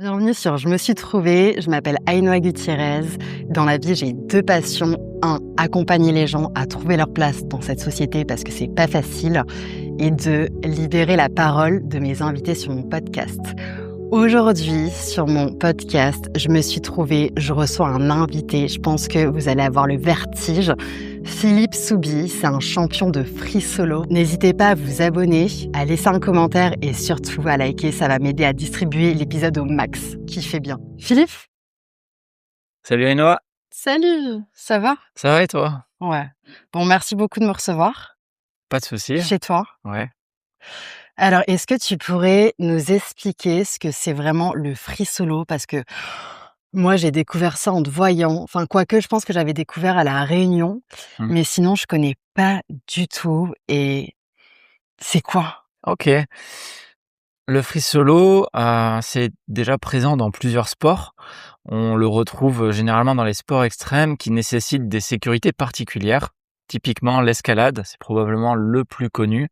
Bienvenue sur Je me suis trouvée, je m'appelle Aïnoa Gutiérrez. Dans la vie, j'ai deux passions. Un, accompagner les gens à trouver leur place dans cette société parce que c'est pas facile. Et deux, libérer la parole de mes invités sur mon podcast. Aujourd'hui, sur mon podcast, je me suis trouvée, je reçois un invité. Je pense que vous allez avoir le vertige. Philippe Soubi, c'est un champion de free solo. N'hésitez pas à vous abonner, à laisser un commentaire et surtout à liker. Ça va m'aider à distribuer l'épisode au max. Kiffez bien. Philippe? Salut Ainoa, Salut, ça va? ça va et toi? Ouais. Bon, merci beaucoup de me recevoir Pas de souci. chez toi. Ouais. Alors, est-ce que tu pourrais nous expliquer ce que c'est vraiment le free solo? Parce que moi, j'ai découvert ça en te voyant. Enfin, quoique, je pense que j'avais découvert à La Réunion, Mmh. mais sinon, je connais pas du tout. Et c'est quoi? OK. Le free solo, c'est déjà présent dans plusieurs sports. On le retrouve généralement dans les sports extrêmes qui nécessitent des sécurités particulières. Typiquement l'escalade, c'est probablement le plus connu,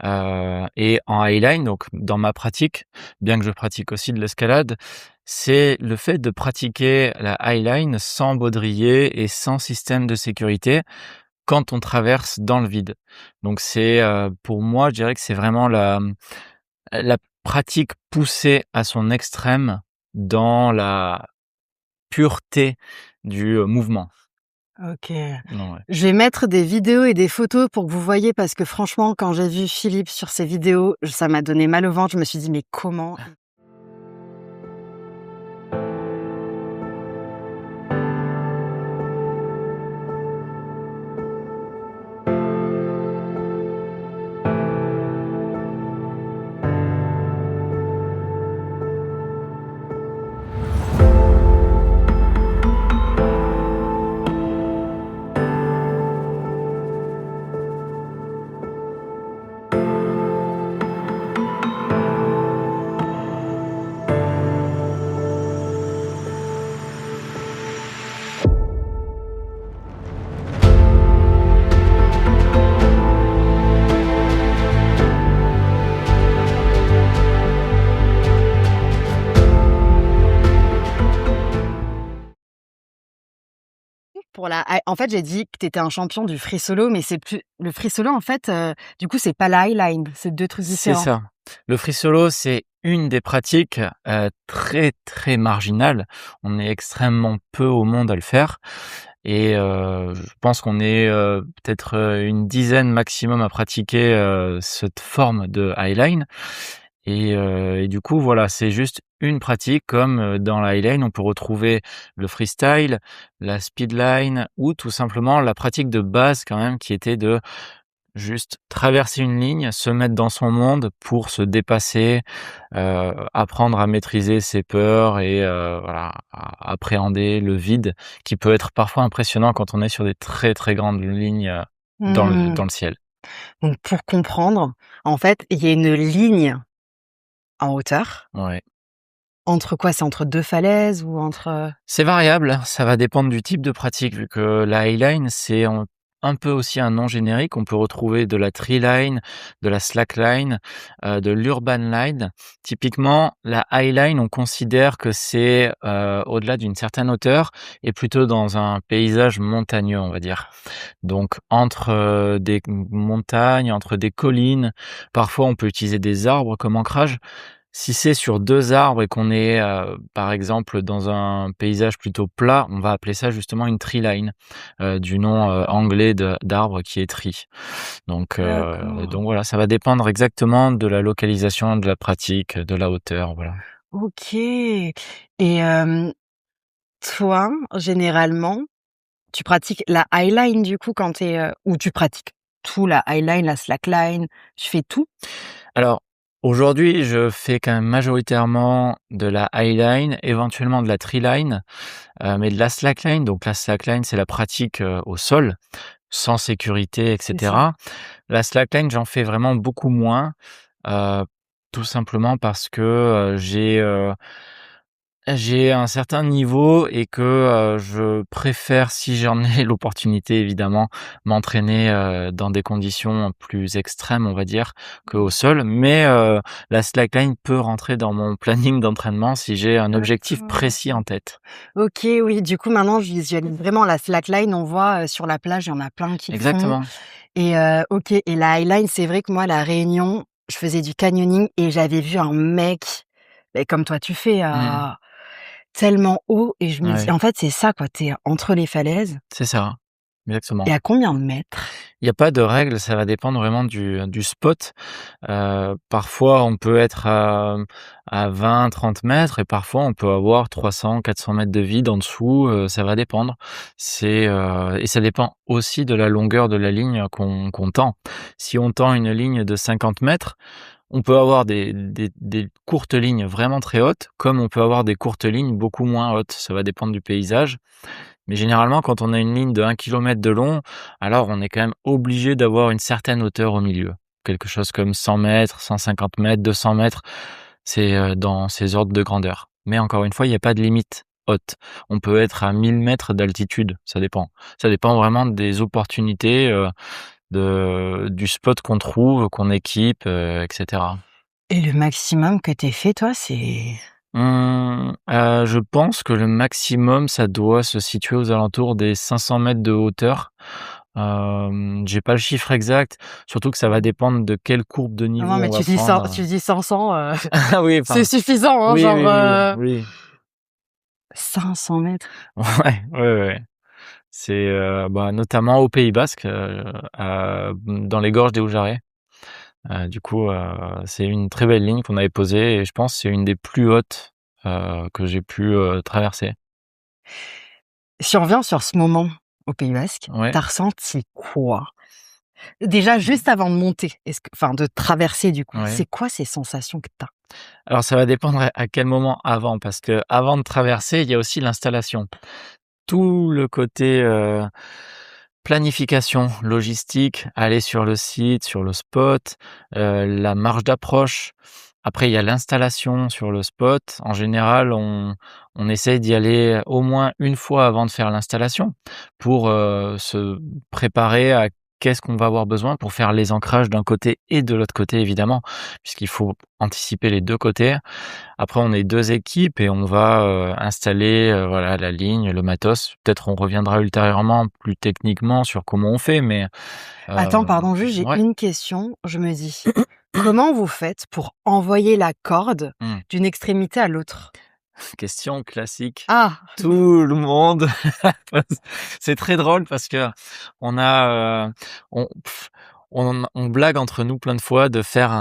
et en highline, donc dans ma pratique, bien que je pratique aussi de l'escalade, c'est le fait de pratiquer la highline sans baudrier et sans système de sécurité quand on traverse dans le vide. Donc c'est, pour moi, je dirais que c'est vraiment la pratique poussée à son extrême dans la pureté du, mouvement. Ok. Ouais. Je vais mettre des vidéos et des photos pour que vous voyez, parce que franchement, quand j'ai vu Philippe sur ces vidéos, ça m'a donné mal au ventre. Je me suis dit, mais comment? En fait, j'ai dit que tu étais un champion du free solo, mais c'est plus le free solo, en fait, du coup, c'est pas la highline, c'est deux trucs C'est différents. ça. Le free solo, c'est une des pratiques, très, très marginales. On est extrêmement peu au monde à le faire et je pense qu'on est, peut-être, une dizaine maximum à pratiquer, cette forme de highline et du coup, voilà, c'est juste une pratique comme, dans la highline, on peut retrouver le freestyle, la speedline ou tout simplement la pratique de base quand même qui était de juste traverser une ligne, se mettre dans son monde pour se dépasser, apprendre à maîtriser ses peurs et voilà, à appréhender le vide qui peut être parfois impressionnant quand on est sur des très, très grandes lignes, Mmh. dans le ciel. Donc pour comprendre, en fait, il y a une ligne en hauteur. Ouais. Entre quoi? C'est entre 2 falaises ou entre, C'est variable, ça va dépendre du type de pratique vu que la highline, c'est un peu aussi un nom générique. On peut retrouver de la treeline, de la slackline, de l'urban line. Typiquement, la highline, on considère que c'est, au-delà d'une certaine hauteur et plutôt dans un paysage montagneux, on va dire. Donc entre, des montagnes, entre des collines, parfois on peut utiliser des arbres comme ancrage. Si c'est sur 2 arbres et qu'on est, par exemple, dans un paysage plutôt plat, on va appeler ça justement une tree line, du nom, anglais de d'arbre qui est tree. d'accord. Donc voilà, ça va dépendre exactement de la localisation, de la pratique, de la hauteur, voilà. OK. Et toi, généralement, tu pratiques la highline du coup quand tu es, ou tu pratiques tout, la highline, la slackline, tu fais tout? Alors, aujourd'hui, je fais quand même majoritairement de la highline, éventuellement de la treeline, mais de la slackline. Donc la slackline, c'est la pratique, au sol, sans sécurité et C'est ça. cetera. La slackline, j'en fais vraiment beaucoup moins, heu, tout simplement parce que, j'ai, J'ai un certain niveau et que, je préfère, si j'en ai l'opportunité évidemment, m'entraîner, dans des conditions plus extrêmes, on va dire, qu'au sol. Mais, la slackline peut rentrer dans mon planning d'entraînement si j'ai un objectif D'accord. précis en tête. OK, oui, du coup, maintenant, je visualise vraiment la slackline. On voit, sur la plage, il y en a plein qui le font Exactement. et OK et la highline, c'est vrai que moi, à La Réunion, je faisais du canyoning et j'avais vu un mec, beh, comme toi tu fais, Mmh. tellement haut et je me dis Ouais, en fait, c'est ça, quoi, tu es entre les falaises c'est ça, et exactement. à combien de mètres? Il y a pas de règle, ça va dépendre vraiment du spot. Parfois, on peut être à 20-30 mètres et parfois on peut avoir 300-400 mètres de vide en dessous, ça va dépendre. Et ça dépend aussi de la longueur de la ligne qu'on tend. Si on tend une ligne de 50 mètres, on peut avoir des courtes lignes vraiment très hautes, comme on peut avoir des courtes lignes beaucoup moins hautes. Ça va dépendre du paysage. Mais généralement, quand on a une ligne de 1 kilomètre de long, alors on est quand même obligé d'avoir une certaine hauteur au milieu. Quelque chose comme 100 mètres, 150 mètres, 200 mètres, c'est dans ces ordres de grandeur. Mais encore une fois, il n'y a pas de limite haute. On peut être à 1000 mètres d'altitude, ça dépend. Ça dépend vraiment des opportunités, du spot qu'on trouve, qu'on équipe, etc. Et le maximum que tu fait, toi, c'est Je pense que le maximum, ça doit se situer aux alentours des 500 mètres de hauteur. J'ai pas le chiffre exact, surtout que ça va dépendre de quelle courbe de non, non, niveau mais on va prendre. tu dis 500, Ah oui, c'est enfin, suffisant, hein, oui, genre, oui, oui, oui. 500 mètres. Ouais, ouais, ouais. C'est, bah, notamment au Pays basque, dans les gorges des Oujarets. Du coup, c'est une très belle ligne qu'on avait posée et je pense que c'est une des plus hautes, que j'ai pu, traverser. Si on revient sur ce moment au Pays basque, Ouais, tu ressenti quoi? Déjà, juste avant de monter, est-ce que enfin, de traverser du coup, ouais. c'est quoi ces sensations que tu Alors ça va dépendre à quel moment avant, parce que avant de traverser, il y a aussi l'installation. Tout le côté, planification, logistique, aller sur le site, sur le spot, la marge d'approche. Après, il y a l'installation sur le spot. En général, on essaye d'y aller au moins une fois avant de faire l'installation pour, se préparer à qu'est-ce qu'on va avoir besoin pour faire les ancrages d'un côté et de l'autre côté évidemment, puisqu'il faut anticiper les 2 côtés. Après, on est 2 équipes et on va, installer, voilà, la ligne, le matos. Peut-être on reviendra ultérieurement plus techniquement sur comment on fait, mais, attends, pardon, juste j'ai ouais. une question, je me dis: «Comment vous faites pour envoyer la corde Mmh. d'une extrémité à l'autre?» Question classique. Ah! Tout le monde c'est très drôle parce que on a, on on blague entre nous plein de fois de faire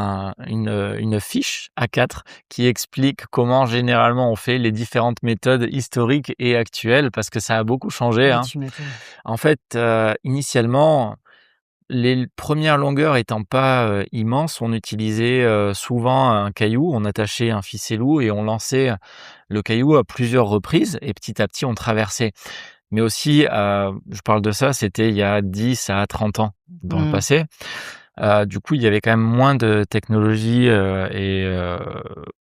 une fiche A4 qui explique comment généralement on fait les différentes méthodes historiques et actuelles parce que ça a beaucoup changé, Bah, hein. tu m'étonnes. En fait, initialement, les premières longueurs étant pas, immenses, on utilisait, souvent un caillou, on attachait un ficellou et on lançait le caillou à plusieurs reprises et petit à petit on traversait. Mais aussi, je parle de ça, c'était il y a 10 à 30 ans dans le Mmh. passé. Du coup, il y avait quand même moins de technologie,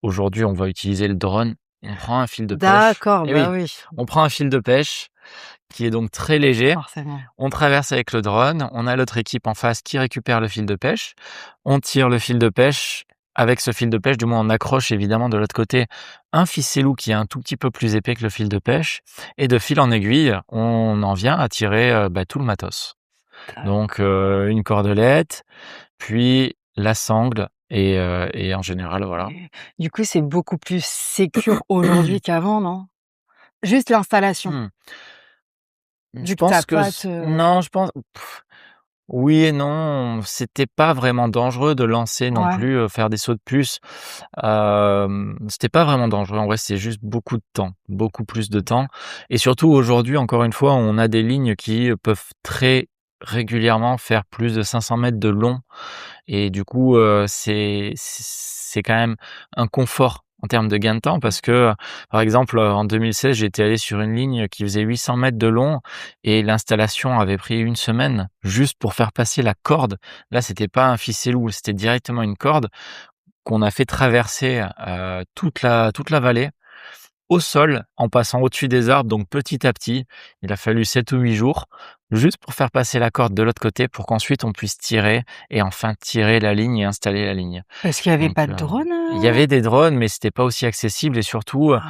aujourd'hui on va utiliser le drone. On prend un fil de pêche D'accord, et bah, oui, oui, on prend un fil de pêche qui est donc très léger. forcément. On traverse avec le drone, on a l'autre équipe en face qui récupère le fil de pêche. On tire le fil de pêche. Avec ce fil de pêche, du moins, on accroche évidemment de l'autre côté un ficellou qui est un tout petit peu plus épais que le fil de pêche. Et de fil en aiguille, on en vient à tirer bah, tout le matos. Donc une cordelette, puis la sangle et en général, voilà. Du coup, c'est beaucoup plus sécure aujourd'hui qu'avant, non? Juste l'installation, Hmm. Je vu que tu pense que pas à te non, je pense oui et non, c'était pas vraiment dangereux de lancer non ouais. plus, faire des sauts de puce. C'était pas vraiment dangereux. En vrai, c'est juste beaucoup de temps, beaucoup plus de temps et surtout aujourd'hui, encore une fois, on a des lignes qui, peuvent très régulièrement faire plus de 500 mètres de long et du coup, c'est quand même un confort en termes de gain de temps parce que, par exemple, en 2016, j'étais allé sur une ligne qui faisait 800 mètres de long et l'installation avait pris une semaine juste pour faire passer la corde. Là, c'était pas un ficellou, c'était directement une corde qu'on a fait traverser, toute la vallée au sol en passant au-dessus des arbres, donc petit à petit. Il a fallu 7 ou 8 jours, juste pour faire passer la corde de l'autre côté pour qu'ensuite on puisse tirer et enfin tirer la ligne et installer la ligne. Parce qu'il y avait Donc, pas de drone, il y avait des drones, mais c'était pas aussi accessible et surtout, Ah!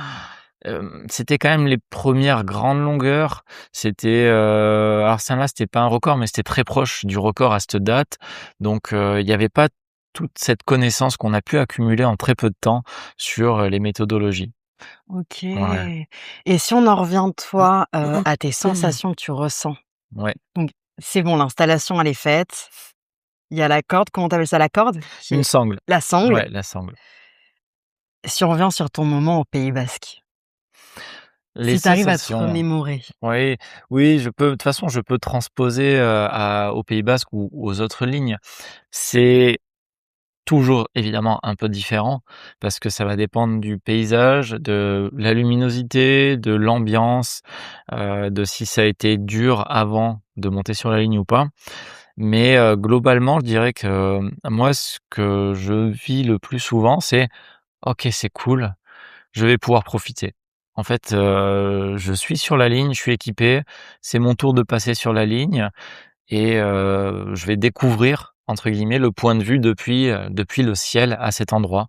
c'était quand même les premières grandes longueurs. C'était, alors celle-là, c'était pas un record, mais c'était très proche du record à cette date. Donc, il y avait pas toute cette connaissance qu'on a pu accumuler en très peu de temps sur, les méthodologies. OK, Ouais. et si on en revient, toi, à tes sensations que tu ressens, Ouais, donc c'est bon, l'installation elle est faite, il y a la corde, comment tu appelles ça, la corde? Qui une est sangle. la sangle. Ouais, la sangle. Si on revient sur ton moment au Pays basque, Les si tu arrives à te sensations, remémorer. oui, oui, je peux de toute façon, je peux transposer, à au Pays basque ou aux autres lignes. C'est toujours évidemment un peu différent parce que ça va dépendre du paysage, de la luminosité, de l'ambiance, de si ça a été dur avant de monter sur la ligne ou pas. Mais, globalement, je dirais que, moi, ce que je vis le plus souvent, c'est: «OK, c'est cool, je vais pouvoir profiter». En fait, je suis sur la ligne, je suis équipé, c'est mon tour de passer sur la ligne et je vais «découvrir» entre guillemets le point de vue depuis le ciel à cet endroit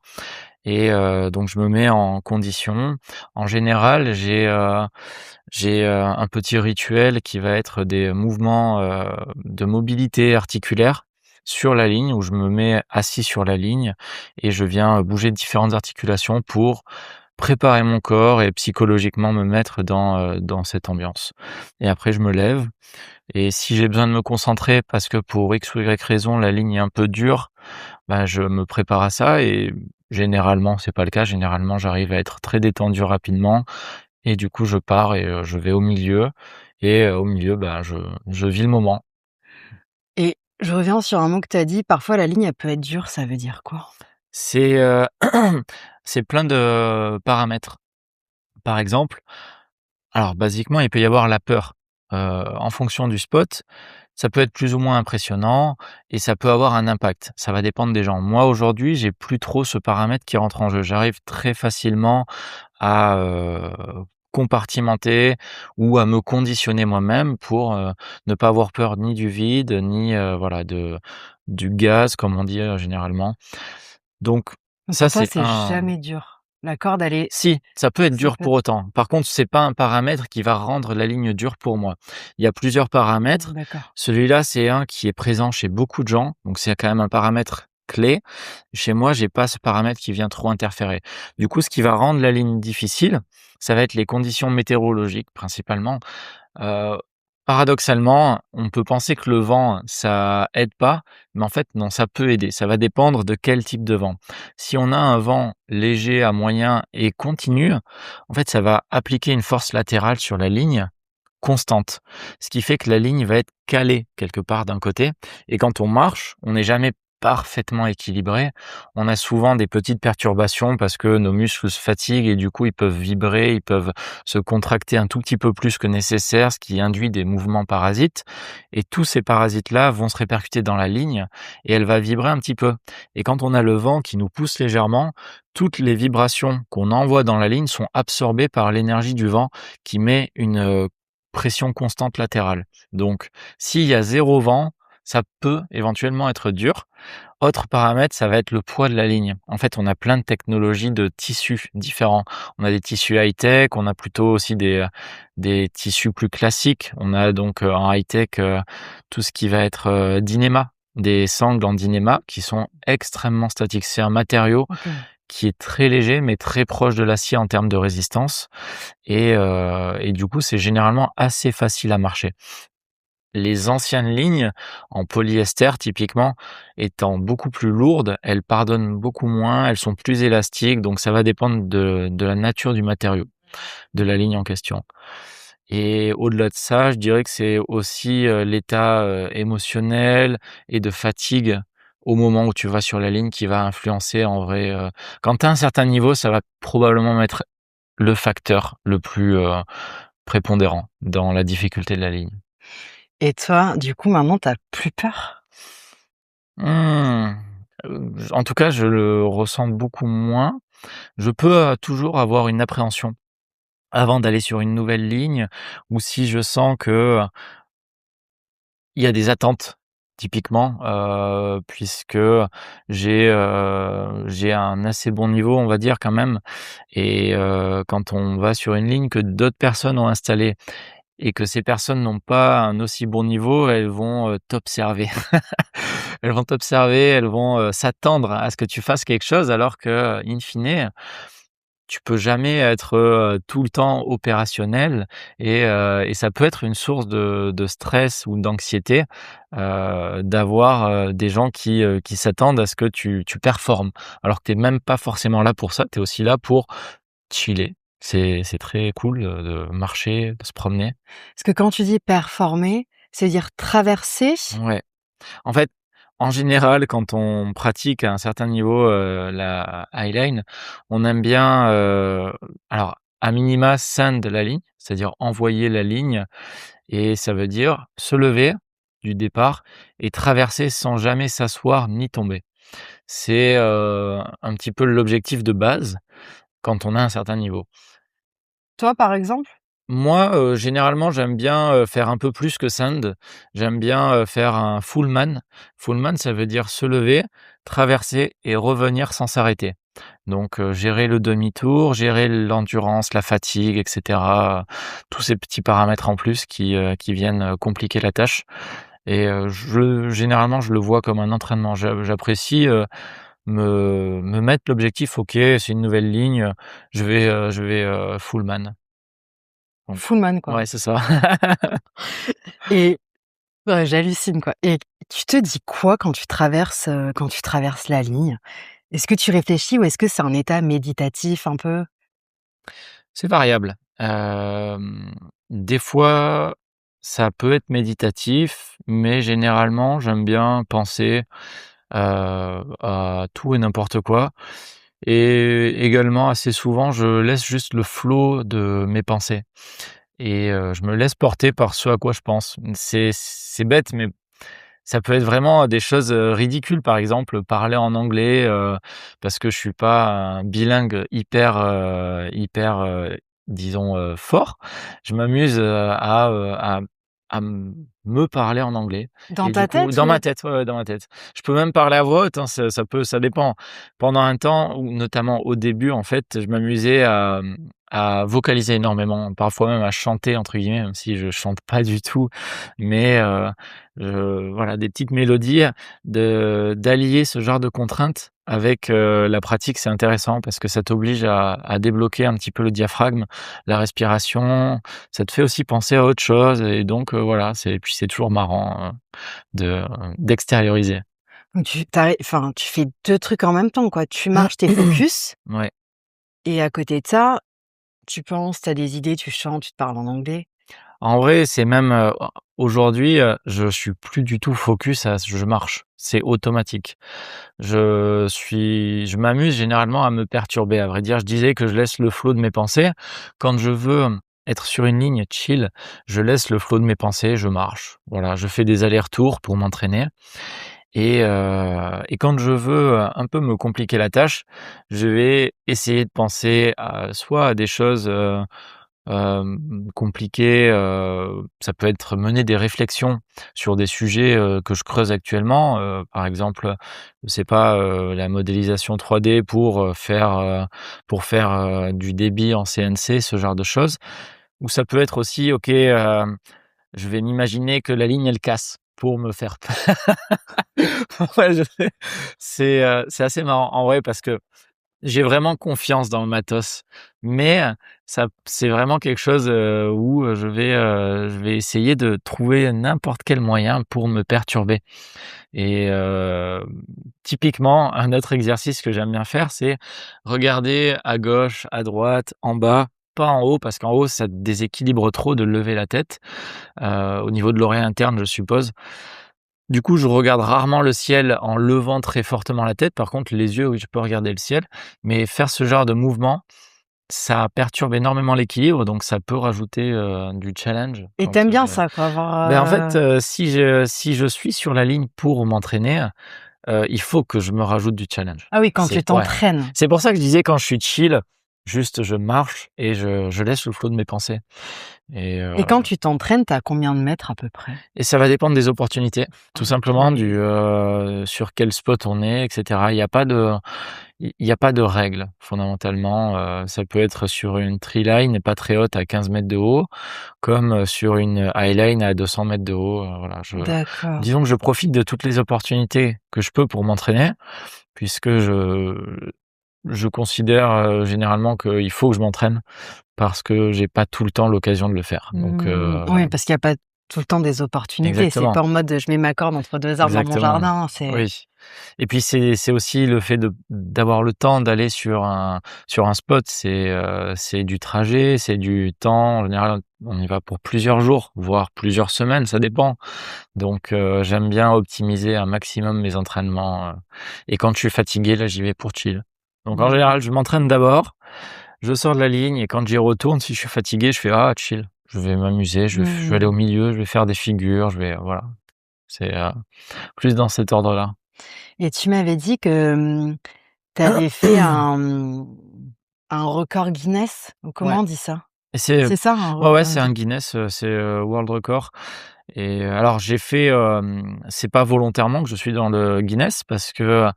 et donc je me mets en condition. En général, j'ai un petit rituel qui va être des mouvements, de mobilité articulaire sur la ligne où je me mets assis sur la ligne et je viens bouger différentes articulations pour préparer mon corps et psychologiquement me mettre dans cette ambiance et après je me lève et si j'ai besoin de me concentrer parce que pour X ou Y raison, la ligne est un peu dure, bah, je me prépare à ça et généralement, c'est pas le cas. Généralement, j'arrive à être très détendu rapidement et du coup, je pars et je vais au milieu et au milieu, bah, je vis le moment. Et je reviens sur un mot que tu as dit, parfois la ligne elle peut être dure, ça veut dire quoi? C'est, c'est plein de paramètres. Par exemple, alors basiquement, il peut y avoir la peur. En fonction du spot, ça peut être plus ou moins impressionnant et ça peut avoir un impact. Ça va dépendre des gens. Moi, aujourd'hui, j'ai plus trop ce paramètre qui rentre en jeu. J'arrive très facilement à, compartimenter ou à me conditionner moi-même pour, ne pas avoir peur ni du vide, ni, voilà du gaz comme on dit, généralement. Donc Donc ça, pour toi, c'est c'est un jamais dur? La corde elle est si, ça peut être ça dur peut pour autant. Par contre, c'est pas un paramètre qui va rendre la ligne dure pour moi. Il y a plusieurs paramètres. d'accord. Celui-là, c'est un qui est présent chez beaucoup de gens, donc c'est quand même un paramètre clé. Chez moi, j'ai pas ce paramètre qui vient trop interférer. Du coup, ce qui va rendre la ligne difficile, ça va être les conditions météorologiques principalement. Heu, Paradoxalement, on peut penser que le vent, ça aide pas, mais en fait non, ça peut aider. Ça va dépendre de quel type de vent. Si on a un vent léger à moyen et continu, en fait, ça va appliquer une force latérale sur la ligne constante. Ce qui fait que la ligne va être calée quelque part d'un côté et quand on marche, on n'est jamais parfaitement équilibré. On a souvent des petites perturbations parce que nos muscles se fatiguent et du coup, ils peuvent vibrer, ils peuvent se contracter un tout petit peu plus que nécessaire, ce qui induit des mouvements parasites et tous ces parasites-là vont se répercuter dans la ligne et elle va vibrer un petit peu et quand on a le vent qui nous pousse légèrement, toutes les vibrations qu'on envoie dans la ligne sont absorbées par l'énergie du vent qui met une, pression constante latérale. Donc, s'il y a 0 vent, ça peut éventuellement être dur. Autre paramètre, ça va être le poids de la ligne. En fait, on a plein de technologies de tissus différents. On a des tissus high-tech, on a plutôt aussi des tissus plus classiques. On a donc, en high-tech, tout ce qui va être, Dynéma, des sangles en Dynéma qui sont extrêmement statiques. C'est un matériau OK. qui est très léger, mais très proche de l'acier en termes de résistance et du coup, c'est généralement assez facile à marcher. Les anciennes lignes en polyester typiquement étant beaucoup plus lourdes, elles pardonnent beaucoup moins, elles sont plus élastiques, donc ça va dépendre de la nature du matériau, de la ligne en question. Et au-delà de ça, je dirais que c'est aussi, l'état, émotionnel et de fatigue au moment où tu vas sur la ligne qui va influencer en vrai, quand tu as un certain niveau, ça va probablement être le facteur le plus, prépondérant dans la difficulté de la ligne. Et toi, du coup, maintenant tu as plus peur? Mmh, en tout cas, je le ressens beaucoup moins. Je peux, toujours avoir une appréhension avant d'aller sur une nouvelle ligne ou si je sens que il y a des attentes typiquement, puisque j'ai un assez bon niveau, on va dire quand même et quand on va sur une ligne que d'autres personnes ont installée et que ces personnes n'ont pas un aussi bon niveau, elles vont, t'observer. Elles vont t'observer, elles vont, s'attendre à ce que tu fasses quelque chose alors que, in fine, tu peux jamais être, tout le temps opérationnel et ça peut être une source de stress ou d'anxiété, d'avoir, des gens qui s'attendent à ce que tu performes. Alors que tu es même pas forcément là pour ça, tu es aussi là pour chiller. C'est très cool, de marcher, de se promener. Parce que quand tu dis performer, c'est dire traverser? Ouais. En fait, en général, quand on pratique à un certain niveau, la highline, on aime bien, alors à minima send la ligne, c'est-à-dire envoyer la ligne et ça veut dire se lever du départ et traverser sans jamais s'asseoir ni tomber. C'est, un petit peu l'objectif de base quand on a un certain niveau. Toi, par exemple? Moi, généralement, j'aime bien, faire un peu plus que sand. J'aime bien, faire un full man. Full man, ça veut dire se lever, traverser et revenir sans s'arrêter. Donc, gérer le demi-tour, gérer l'endurance, la fatigue et cetera, tous ces petits paramètres en plus qui viennent, compliquer la tâche et généralement, je le vois comme un entraînement. J'apprécie, me mettre l'objectif: «OK, c'est une nouvelle ligne, je vais full man». Donc Full man, quoi. ouais, c'est ça. Et ouais, j'hallucine, quoi. Et tu te dis quoi quand tu traverses la ligne? Est-ce que tu réfléchis ou est-ce que c'est un état méditatif un peu? C'est variable. Des fois, ça peut être méditatif, mais généralement, j'aime bien penser, à tout et n'importe quoi et également assez souvent, je laisse juste le flot de mes pensées et je me laisse porter par ce à quoi je pense. C'est bête, mais ça peut être vraiment des choses, ridicules. Par exemple, parler en anglais, parce que je suis pas un bilingue hyper, disons, fort. Je m'amuse, à me parler en anglais Dans et du ta coup tête dans ou? ma tête, ouais, ouais, dans ma tête. Je peux même parler à voix haute, hein, ça dépend. Pendant un temps ou notamment au début, en fait, je m'amusais à vocaliser énormément, parfois même à «chanter» entre guillemets, même si je chante pas du tout, mais voilà, des petites mélodies, d'allier ce genre de contraintes avec, la pratique, c'est intéressant parce que ça t'oblige à débloquer un petit peu le diaphragme, la respiration, ça te fait aussi penser à autre chose et donc voilà, puis c'est toujours marrant, d'extérioriser. Donc tu fais 2 trucs en même temps, quoi. Tu marches, tu es focus Ouais. et à côté de ça, tu penses, tu as des idées, tu chantes, tu te parles en anglais. En vrai, c'est même, aujourd'hui, je suis plus du tout focus je marche, c'est automatique. Je m'amuse généralement à me perturber. À vrai dire, je disais que je laisse le flot de mes pensées. Quand je veux, être sur une ligne chill, je laisse le flot de mes pensées, je marche. Voilà, je fais des allers-retours pour m'entraîner et quand je veux, un peu me compliquer la tâche, je vais essayer de penser soit à des choses, compliqué, ça peut être mener des réflexions sur des sujets, que je creuse actuellement, par exemple, je sais pas, la modélisation 3D pour faire, du débit en CNC, ce genre de choses. Ou ça peut être aussi, OK, je vais m'imaginer que la ligne elle casse pour me faire ouais, je sais. C'est assez marrant en vrai parce que j'ai vraiment confiance dans le matos, mais ça c'est vraiment quelque chose, où, je vais essayer de trouver n'importe quel moyen pour me perturber et typiquement, un autre exercice que j'aime bien faire, c'est regarder à gauche, à droite, en bas, pas en haut parce qu'en haut, ça te déséquilibre trop de lever la tête, au niveau de l'oreille interne, je suppose. Du coup, je regarde rarement le ciel en levant très fortement la tête. Par contre, les yeux, oui, je peux regarder le ciel, mais faire ce genre de mouvement, ça perturbe énormément l'équilibre, donc ça peut rajouter, du challenge Et quand, tu bien ça, quoi, avoir, ben, en fait, si je suis sur la ligne pour m'entraîner, il faut que je me rajoute du challenge. ah oui, quand tu C'est ouais. t'entraînes. C'est pour ça que je disais quand je suis chill, Juste, je marche et je laisse le flot de mes pensées et Et quand tu t'entraînes, tu as combien de mètres à peu près? ça va dépendre des opportunités, tout simplement OK. sur quel spot on est et cetera. Il y a pas de règle fondamentalement, ça peut être sur une tree line pas très haute à 15 mètres de haut, comme, sur une high line à 200 mètres de haut, voilà. D'accord. Disons que je profite de toutes les opportunités que je peux pour m'entraîner, puisque je considère, généralement qu'il faut que je m'entraîne parce que j'ai pas tout le temps l'occasion de le faire. Donc Oui, parce qu'il y a pas tout le temps des opportunités. C'est exactement, pas en mode, je mets ma corde entre 2 arbres dans mon exactement. jardin, c'est Oui et puis c'est aussi le fait d'avoir le temps d'aller sur un spot. C'est du trajet, c'est du temps. En général, on y va pour plusieurs jours, voire plusieurs semaines, ça dépend. Donc j'aime bien optimiser un maximum mes entraînements, et quand je suis fatigué, là, j'y vais pour chill. Donc en mmh. général, je m'entraîne d'abord, je sors de la ligne et quand j'y retourne, si je suis fatigué, je fais: «Ah chill, je vais m'amuser, je vais aller au Mmh. milieu, je vais faire des figures, je vais» voilà. C'est, plus dans cet ordre-là. Et tu m'avais dit que, tu avais fait un record Guinness, ou Ouais comment on dit ça? et c'est C'est ça, un ouais, re ouais, c'est un Guinness, c'est, world record et alors j'ai fait, c'est pas volontairement que je suis dans le Guinness parce que,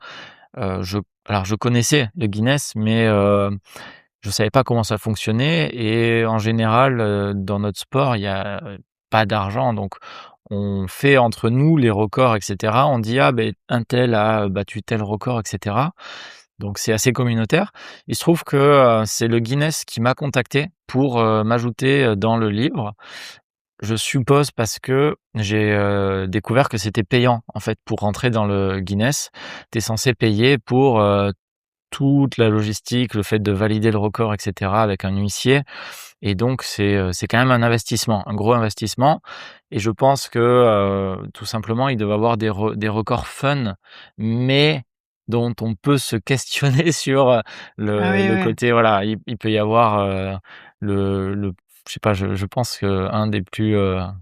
je alors je connaissais le Guinness mais, je savais pas comment ça fonctionnait et en général, dans notre sport, il y a, pas d'argent donc on fait entre nous les records et cetera. On dit: «Ah beh, untel a battu tel record» et cetera. Donc c'est assez communautaire. Il se trouve que, c'est le Guinness qui m'a contacté pour, m'ajouter, dans le livre. Je suppose parce que j'ai, découvert que c'était payant, en fait, pour rentrer dans le Guinness. Tu es censé payer pour, toute la logistique, le fait de valider le record et cetera avec un huissier et donc c'est quand même un investissement, un gros investissement et je pense que, tout simplement, ils doivent avoir des records fun, mais dont on peut se questionner sur, Ah oui, le oui. côté voilà, il peut y avoir, le je sais pas, je pense qu'un des plus,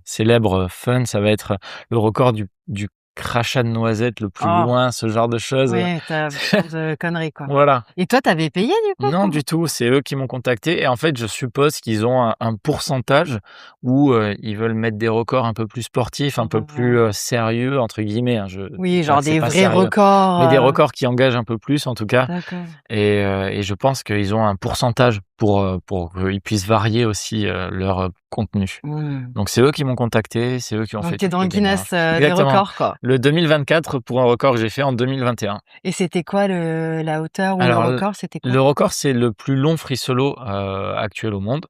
célèbres fun, ça va être le record du crachat de noisettes le plus Oh! loin, ce genre de choses. Ouais, tu as plein de conneries, quoi. Voilà. Et toi, tu avais payé du coup Non, pour du tout, c'est eux qui m'ont contacté et en fait, je suppose qu'ils ont un pourcentage où, ils veulent mettre des records un peu plus sportifs, un peu plus, «sérieux» entre guillemets, hein. Je dis oui, pas genre que c'est des pas vrais sérieux, records, mais des records qui engagent un peu plus en tout cas d'accord. et je pense qu'ils ont un pourcentage pour qu'ils puissent varier aussi, leur, contenu. Mmh. Donc c'est eux qui m'ont contacté, c'est eux qui ont Donc fait tu es toutes dans le les Guinness, démarches. des Exactement. records, quoi. Le 2024 pour un record que j'ai fait en 2021. Et c'était quoi la hauteur ou le Alors, record, c'était le quoi? record, c'est le plus long free solo, actuel au monde.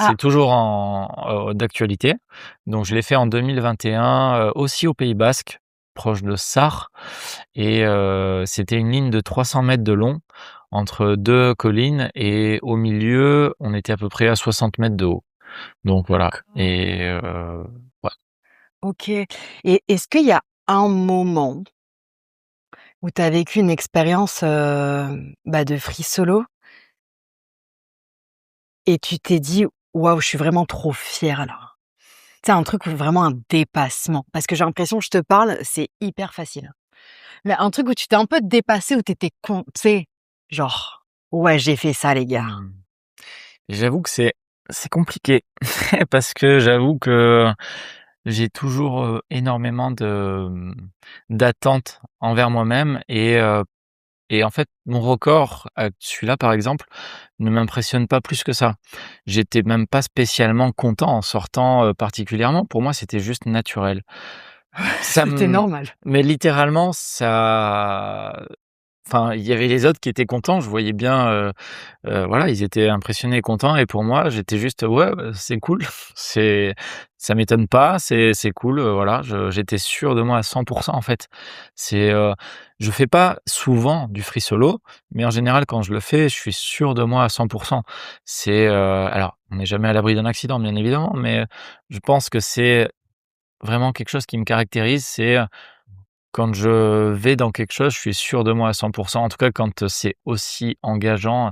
Ah! C'est toujours d'actualité. Donc je l'ai fait en 2021, aussi au Pays basque, proche de Sarre et c'était une ligne de 300 mètres de long entre 2 collines et au milieu, on était à peu près à 60 mètres de haut. Donc voilà D'accord. et ouais. OK. Et est-ce qu'il y a un moment où tu as vécu une expérience, de free solo et tu t'es dit: «Waouh, je suis vraiment trop fière là». Tu sais, un truc où vraiment un dépassement? Parce que j'ai l'impression que je te parle, c'est hyper facile. Mais un truc où tu t'es un peu dépassée, où tu étais tu sais, genre: «Ouais, j'ai fait ça les gars». Mmh. J'avoue que c'est compliqué parce que j'avoue que j'ai toujours, énormément d'attentes envers moi-même et en fait, mon record, celui-là, par exemple, ne m'impressionne pas plus que ça. J'étais même pas spécialement content en sortant, particulièrement. Pour moi, c'était juste naturel. Ça C'était me normal. mais littéralement, enfin, il y avait les autres qui étaient contents, je voyais bien, voilà, ils étaient impressionnés et contents et pour moi, j'étais juste: «Ouais, bah, c'est cool, c'est ça m'étonne pas, c'est cool», voilà, j'étais sûr de moi à 100 en fait. C'est, je fais pas souvent du free solo, mais en général, quand je le fais, je suis sûr de moi à 100. C'est, alors, on n'est jamais à l'abri d'un accident, bien évidemment, mais je pense que c'est vraiment quelque chose qui me caractérise, c'est, quand je vais dans quelque chose, je suis sûr de moi à 100. En tout cas, quand, c'est aussi engageant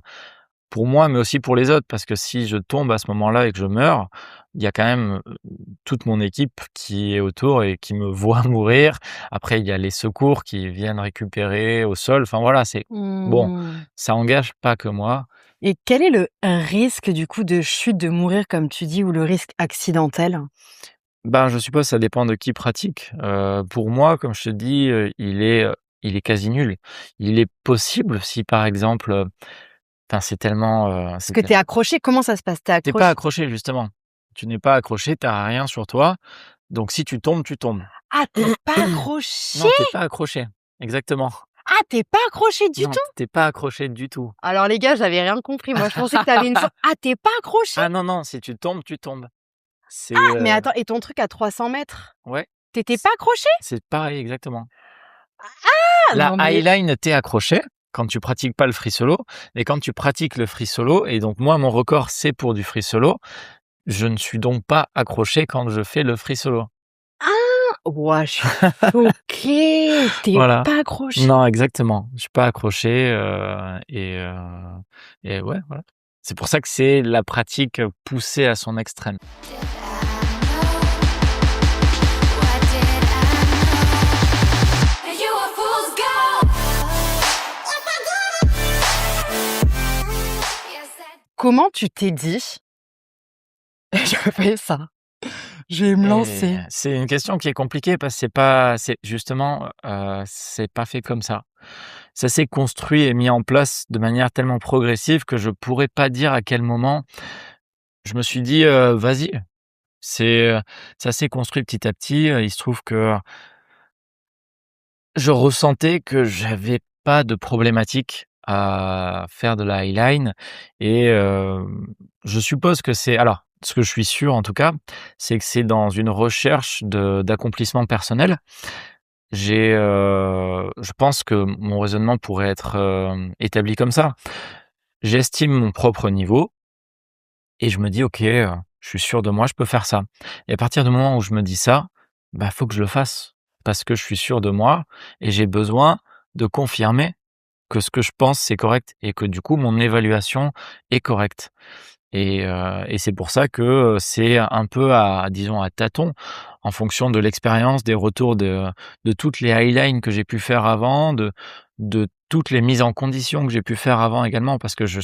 pour moi, mais aussi pour les autres. Parce que si je tombe à ce moment-là et que je meurs, il y a quand même, toute mon équipe qui est autour et qui me voit mourir. Après, il y a les secours qui viennent récupérer au sol. Enfin voilà, c'est bon, Mmh. ça engage pas que moi Et quel est le risque du coup de chute, de mourir comme tu dis ou le risque accidentel? Ben, je suppose ça dépend de qui pratique. Pour moi, comme je te dis, il est quasi nul. Il est possible si par exemple, enfin c'est tellement, Parce que tu es accroché, comment ça se passe? Tu es tu pas accroché? accroché justement. Tu n'es pas accroché, tu as rien sur toi, donc si tu tombes, tu tombes. Ah, tu es pas accroché? Non, tu pas accroché. Exactement. Ah, tu es pas accroché du Non, tout? tu pas accroché du tout. Alors les gars, j'avais rien compris. Moi, je pensais que tu avais une for ah, tu es pas accroché? Ah non, non, si tu tombes, tu tombes. C'est, Ah, mais attends, et ton truc à 300 mètres, ouais, tu étais c pas accroché? c'est pareil exactement. Ah La non mais highline, tu accroché quand tu pratiques pas le free solo, et quand tu pratiques le free solo, et donc moi mon record c'est pour du free solo, je ne suis donc pas accroché quand je fais le free solo. ah! Ouah, je suis choquée! Tu es Voilà. pas accroché? Non, exactement, je suis pas accroché, et ouais, voilà. C'est pour ça que c'est la pratique poussée à son extrême. Comment tu t'es dit: «Je fais ça, je vais me Et lancer»? c'est une question qui est compliquée parce que c'est justement, c'est pas fait comme ça. Ça s'est construit et mis en place de manière tellement progressive que je pourrais pas dire à quel moment je me suis dit: «Vas-y». C'est, ça s'est construit petit à petit, il se trouve que je ressentais que j'avais pas de problématique à faire de la highline, et je suppose que c'est, alors, ce que je suis sûr en tout cas, c'est que c'est dans une recherche d'accomplissement personnel. Je pense que mon raisonnement pourrait être, établi comme ça. J'estime mon propre niveau et je me dis: «OK, je suis sûr de moi, je peux faire ça», et à partir du moment où je me dis ça, bah, faut que je le fasse parce que je suis sûr de moi et j'ai besoin de confirmer que ce que je pense, c'est correct et que du coup, mon évaluation est correcte, et c'est pour ça que, c'est un peu à, disons, à tâtons, en fonction de l'expérience, des retours de toutes les highlines que j'ai pu faire avant, de toutes les mises en condition que j'ai pu faire avant également, parce que j'ai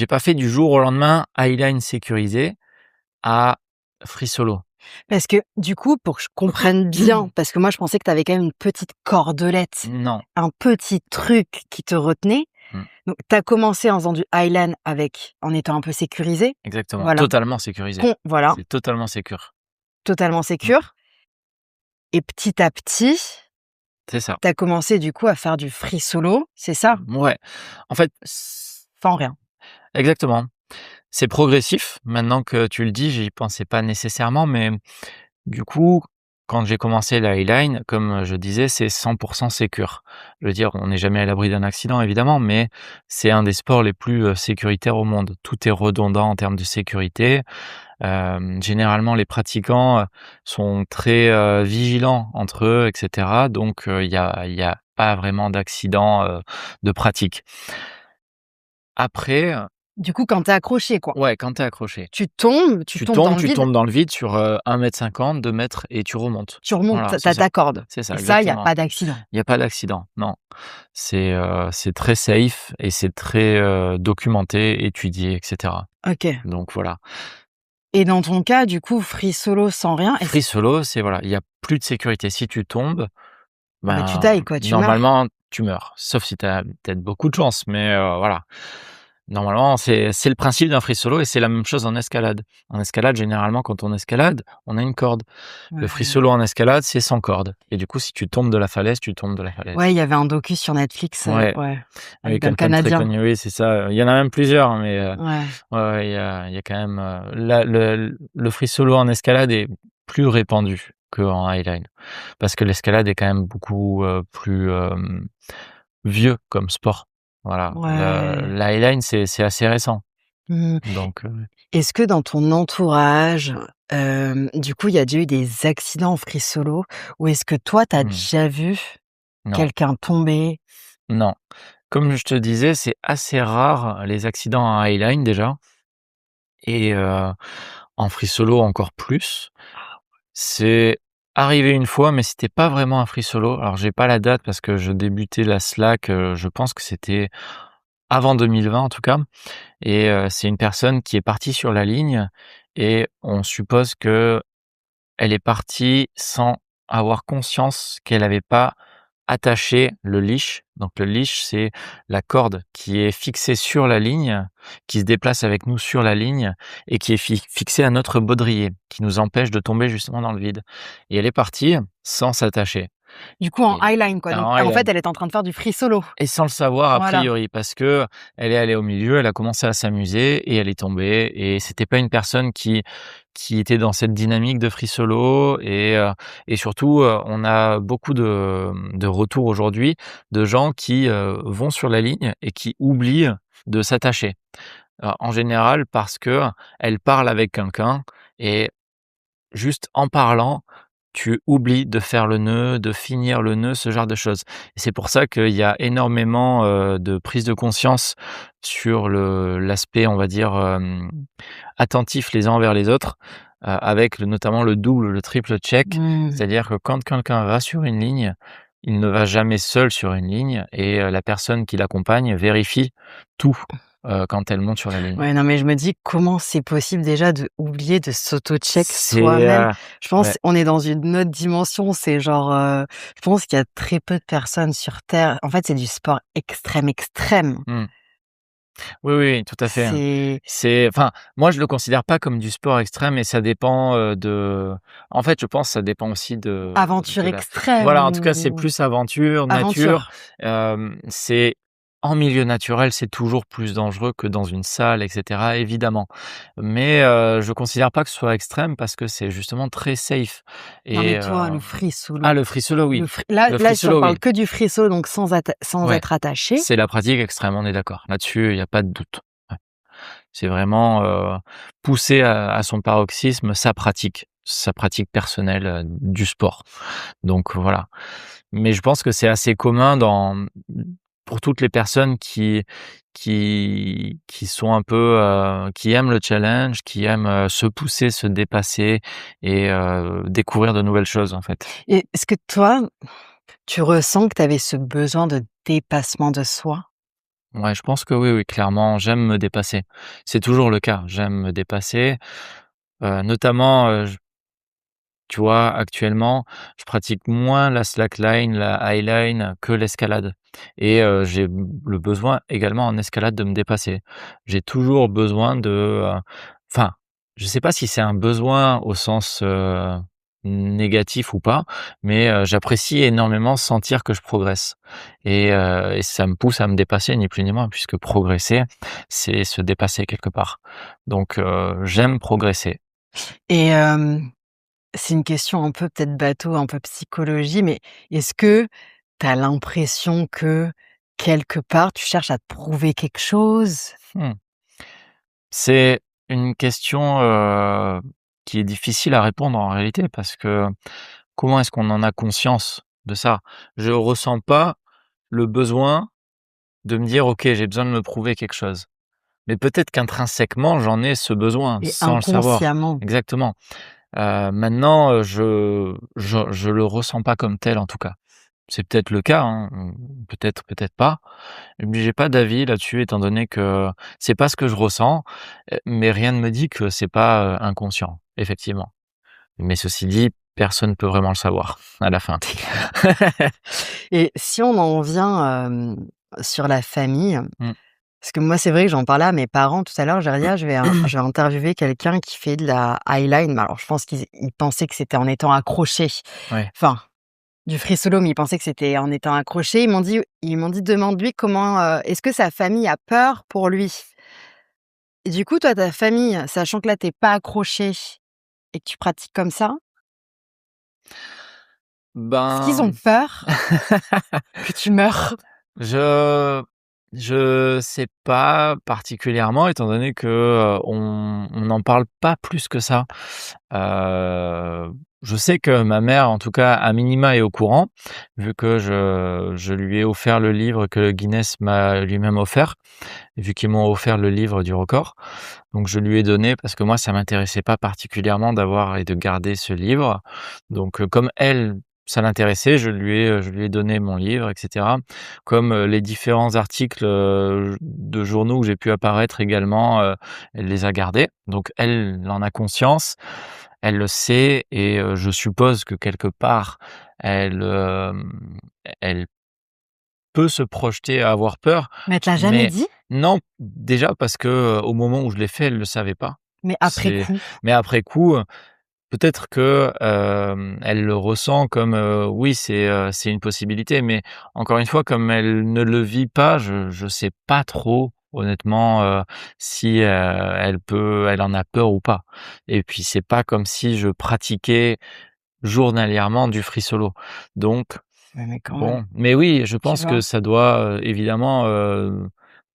pas fait du jour au lendemain highline sécurisé à free solo. Parce que du coup, pour que je comprenne bien, parce que moi je pensais que tu avais quand même une petite cordelette, Non. un petit truc qui te retenait. Mmh. Donc tu as commencé en faisant du highland en étant un peu sécurisé. Exactement. Voilà. Totalement sécurisé. Voilà, C'est totalement sécure. totalement Mmh. sécure, et petit à petit, C'est ça. tu as commencé du coup à faire du free solo, c'est ça? Ouais. En fait, Sans rien. exactement. C'est progressif. Maintenant que tu le dis, j'y pensais pas nécessairement, mais du coup, quand j'ai commencé la highline, comme je disais, c'est 100% sécure. Je veux dire, on n'est jamais à l'abri d'un accident évidemment, mais c'est un des sports les plus, sécuritaires au monde. Tout est redondant en termes de sécurité. Généralement, les pratiquants, sont très, vigilants entre eux et cetera, donc il y a pas vraiment d'accident, de pratique. Après, Du coup, quand tu es accroché quoi, ouais, quand tu es accroché, tu tombes dans le tu vide, tombes dans le vide sur, 1,50 m, 2 m et tu remontes. tu remontes, Voilà, tu c'est as ça. ta corde C'est ça, et ça, il y a exactement. pas d'accident. Il y a pas d'accident, non. C'est très safe et c'est très, documenté, étudié et cetera. OK, Donc voilà. et dans ton cas, du coup, free solo sans rien, est-ce Free solo, c'est voilà, il y a plus de sécurité. Si tu tombes, ah bah, tu ben, tailles quoi, tu meurs. normalement, tu meurs. Sauf si tu as peut-être beaucoup de chance, mais voilà. Normalement, c'est le principe d'un free solo et c'est la même chose en escalade. En escalade, généralement, quand on escalade, on a une corde. Le free Ouais. solo en escalade, c'est sans corde, et du coup, si tu tombes de la falaise, tu tombes de la falaise. Ouais, il y avait un docu sur Netflix, Ouais, ouais, avec avec un quelqu'un de très Canadien. connu, oui, c'est ça. Il y en a même plusieurs, mais Ouais. ouais, ouais, il y a quand même, le free solo en escalade est plus répandu qu'en highline. Parce que l'escalade est quand même beaucoup, plus, vieux comme sport. Voilà. Ouais. Le highline, c'est assez récent. Mmh. Donc Est-ce que dans ton entourage, du coup, il y a déjà eu des accidents en free solo? Ou est-ce que toi, tu as mmh, déjà vu non, quelqu'un tomber? non. Comme je te disais, c'est assez rare les accidents en highline déjà, et en free solo encore plus. C'est arrivé une fois, mais c'était pas vraiment un free solo. Alors j'ai pas la date parce que je débutais la slack, je pense que c'était avant 2020 en tout cas et c'est une personne qui est partie sur la ligne et on suppose qu'elle est partie sans avoir conscience qu'elle avait pas attaché le leash. Donc le leash, c'est la corde qui est fixée sur la ligne, qui se déplace avec nous sur la ligne et qui est fixée à notre baudrier, qui nous empêche de tomber justement dans le vide et elle est partie sans s'attacher Du coup, en et highline, quoi. Donc, en en highline fait, elle est en train de faire du free solo. et sans le savoir a Voilà. priori parce qu'elle est allée au milieu, elle a commencé à s'amuser et elle est tombée et c'était pas une personne qui était dans cette dynamique de free solo et surtout, on a beaucoup de retours aujourd'hui de gens qui, vont sur la ligne et qui oublient de s'attacher. En général parce qu'elles parlent avec quelqu'un et juste en parlant, tu oublies de faire le nœud, de finir le nœud, ce genre de choses. Et c'est pour ça qu'il y a énormément, de prise de conscience sur l'aspect, on va dire, attentif les uns envers les autres, avec notamment le double, le triple check. Mmh. C'est-à-dire que quand quelqu'un va sur une ligne, il ne va jamais seul sur une ligne et la personne qui l'accompagne vérifie tout, quand elle monte sur la ligne. Ouais, non, mais je me dis: «Comment c'est possible déjà de oublier de s'auto-check C'est, soi-même?» Je pense ouais. on est dans une autre dimension, c'est genre, je pense qu'il y a très peu de personnes sur terre en fait, c'est du sport extrême, extrême. Mmh. Oui, oui, oui, tout à fait, hein. C'est C'est enfin, moi, je le considère pas comme du sport extrême et ça dépend, en fait, je pense, ça dépend aussi aventure de la extrême voilà, en tout cas, c'est ou plus aventure, nature. aventure. C'est en milieu naturel, c'est toujours plus dangereux que dans une salle et cetera, évidemment. Mais, je considère pas que ce soit extrême parce que c'est justement très safe Non, mais et toi, le free ah, solo, le free solo, le oui. free là Le là, free si on solo, parle oui. que du free solo, donc sans Ouais, être attaché. c'est la pratique extrême, on est d'accord. Là-dessus, il y a pas de doute. Ouais. C'est vraiment, pousser à son paroxysme sa pratique personnelle, du sport. Donc voilà. Mais je pense que c'est assez commun pour toutes les personnes qui sont un peu, qui aiment le challenge, qui aiment, se pousser, se dépasser et découvrir de nouvelles choses, en fait. Et est-ce que toi, tu ressens que tu avais ce besoin de dépassement de soi? Ouais, je pense que oui, oui, clairement, j'aime me dépasser. C'est toujours le cas, j'aime me dépasser, notamment, tu vois, actuellement, je pratique moins la slackline, la highline que l'escalade et j'ai le besoin également en escalade de me dépasser. J'ai toujours besoin enfin, je sais pas si c'est un besoin au sens, négatif ou pas, mais j'apprécie énormément sentir que je progresse et ça me pousse à me dépasser ni plus ni moins puisque progresser, c'est se dépasser quelque part. Donc j'aime progresser. Et c'est une question un peu peut-être bateau, un peu psychologie, mais est-ce que tu as l'impression que, quelque part, tu cherches à te prouver quelque chose? Mmh. C'est une question, qui est difficile à répondre en réalité parce que comment est-ce qu'on en a conscience de ça? Je ressens pas le besoin de me dire: «OK, j'ai besoin de me prouver quelque chose». Mais peut-être qu'intrinsèquement, j'en ai ce besoin Et sans le savoir. inconsciemment? Exactement. Maintenant, je le ressens pas comme tel en tout cas. C'est peut-être le cas, hein, peut-être, peut-être pas. Mais j'ai pas d'avis là-dessus étant donné que c'est pas ce que je ressens, mais rien ne me dit que c'est pas, inconscient, effectivement. Mais ceci dit, personne peut vraiment le savoir à la fin. Et si on en vient, sur la famille, Mmh. parce que moi, c'est vrai que j'en parlais à mes parents tout à l'heure, je leur dis: «Ah, je vais interviewer quelqu'un qui fait de la highline». Mais alors je pense qu'ils pensaient que c'était en étant accroché. Ouais. Enfin, du free solo, mais ils pensaient que c'était en étant accroché. Ils m'ont dit: «Demande-lui comment, est-ce que sa famille a peur pour lui?» Et du coup, toi, ta famille, sachant que là, tu pas accroché et que tu pratiques comme ça, est-ce qu'ils ont Ben, peur que tu meures? je je sais pas particulièrement étant donné que, on n'en parle pas plus que ça. Heu, je sais que ma mère, en tout cas, à minima, est au courant, vu que je lui ai offert le livre que le Guinness m'a lui-même offert, vu qu'ils m'ont offert le livre du record. Donc je lui ai donné parce que moi, ça m'intéressait pas particulièrement d'avoir et de garder ce livre. Donc, comme elle ça l'intéressait, je lui ai donné mon livre et cetera. Comme, les différents articles, de journaux où j'ai pu apparaître également, elle les a gardés. Donc elle en a conscience, elle le sait et je suppose que quelque part elle peut se projeter à avoir peur. Mais elle te l'a jamais Mais dit? non, déjà parce que, au moment où je l'ai fait, elle le savait pas. Mais après C'est coup? mais après coup, peut-être que, elle le ressent comme, oui, c'est une possibilité, mais encore une fois, comme elle ne le vit pas, je sais pas trop honnêtement, si, elle en a peur ou pas. Et puis c'est pas comme si je pratiquais journalièrement du free solo. Donc Ouais, mais quand même, bon, mais oui, je tu pense que vois? ça doit, évidemment,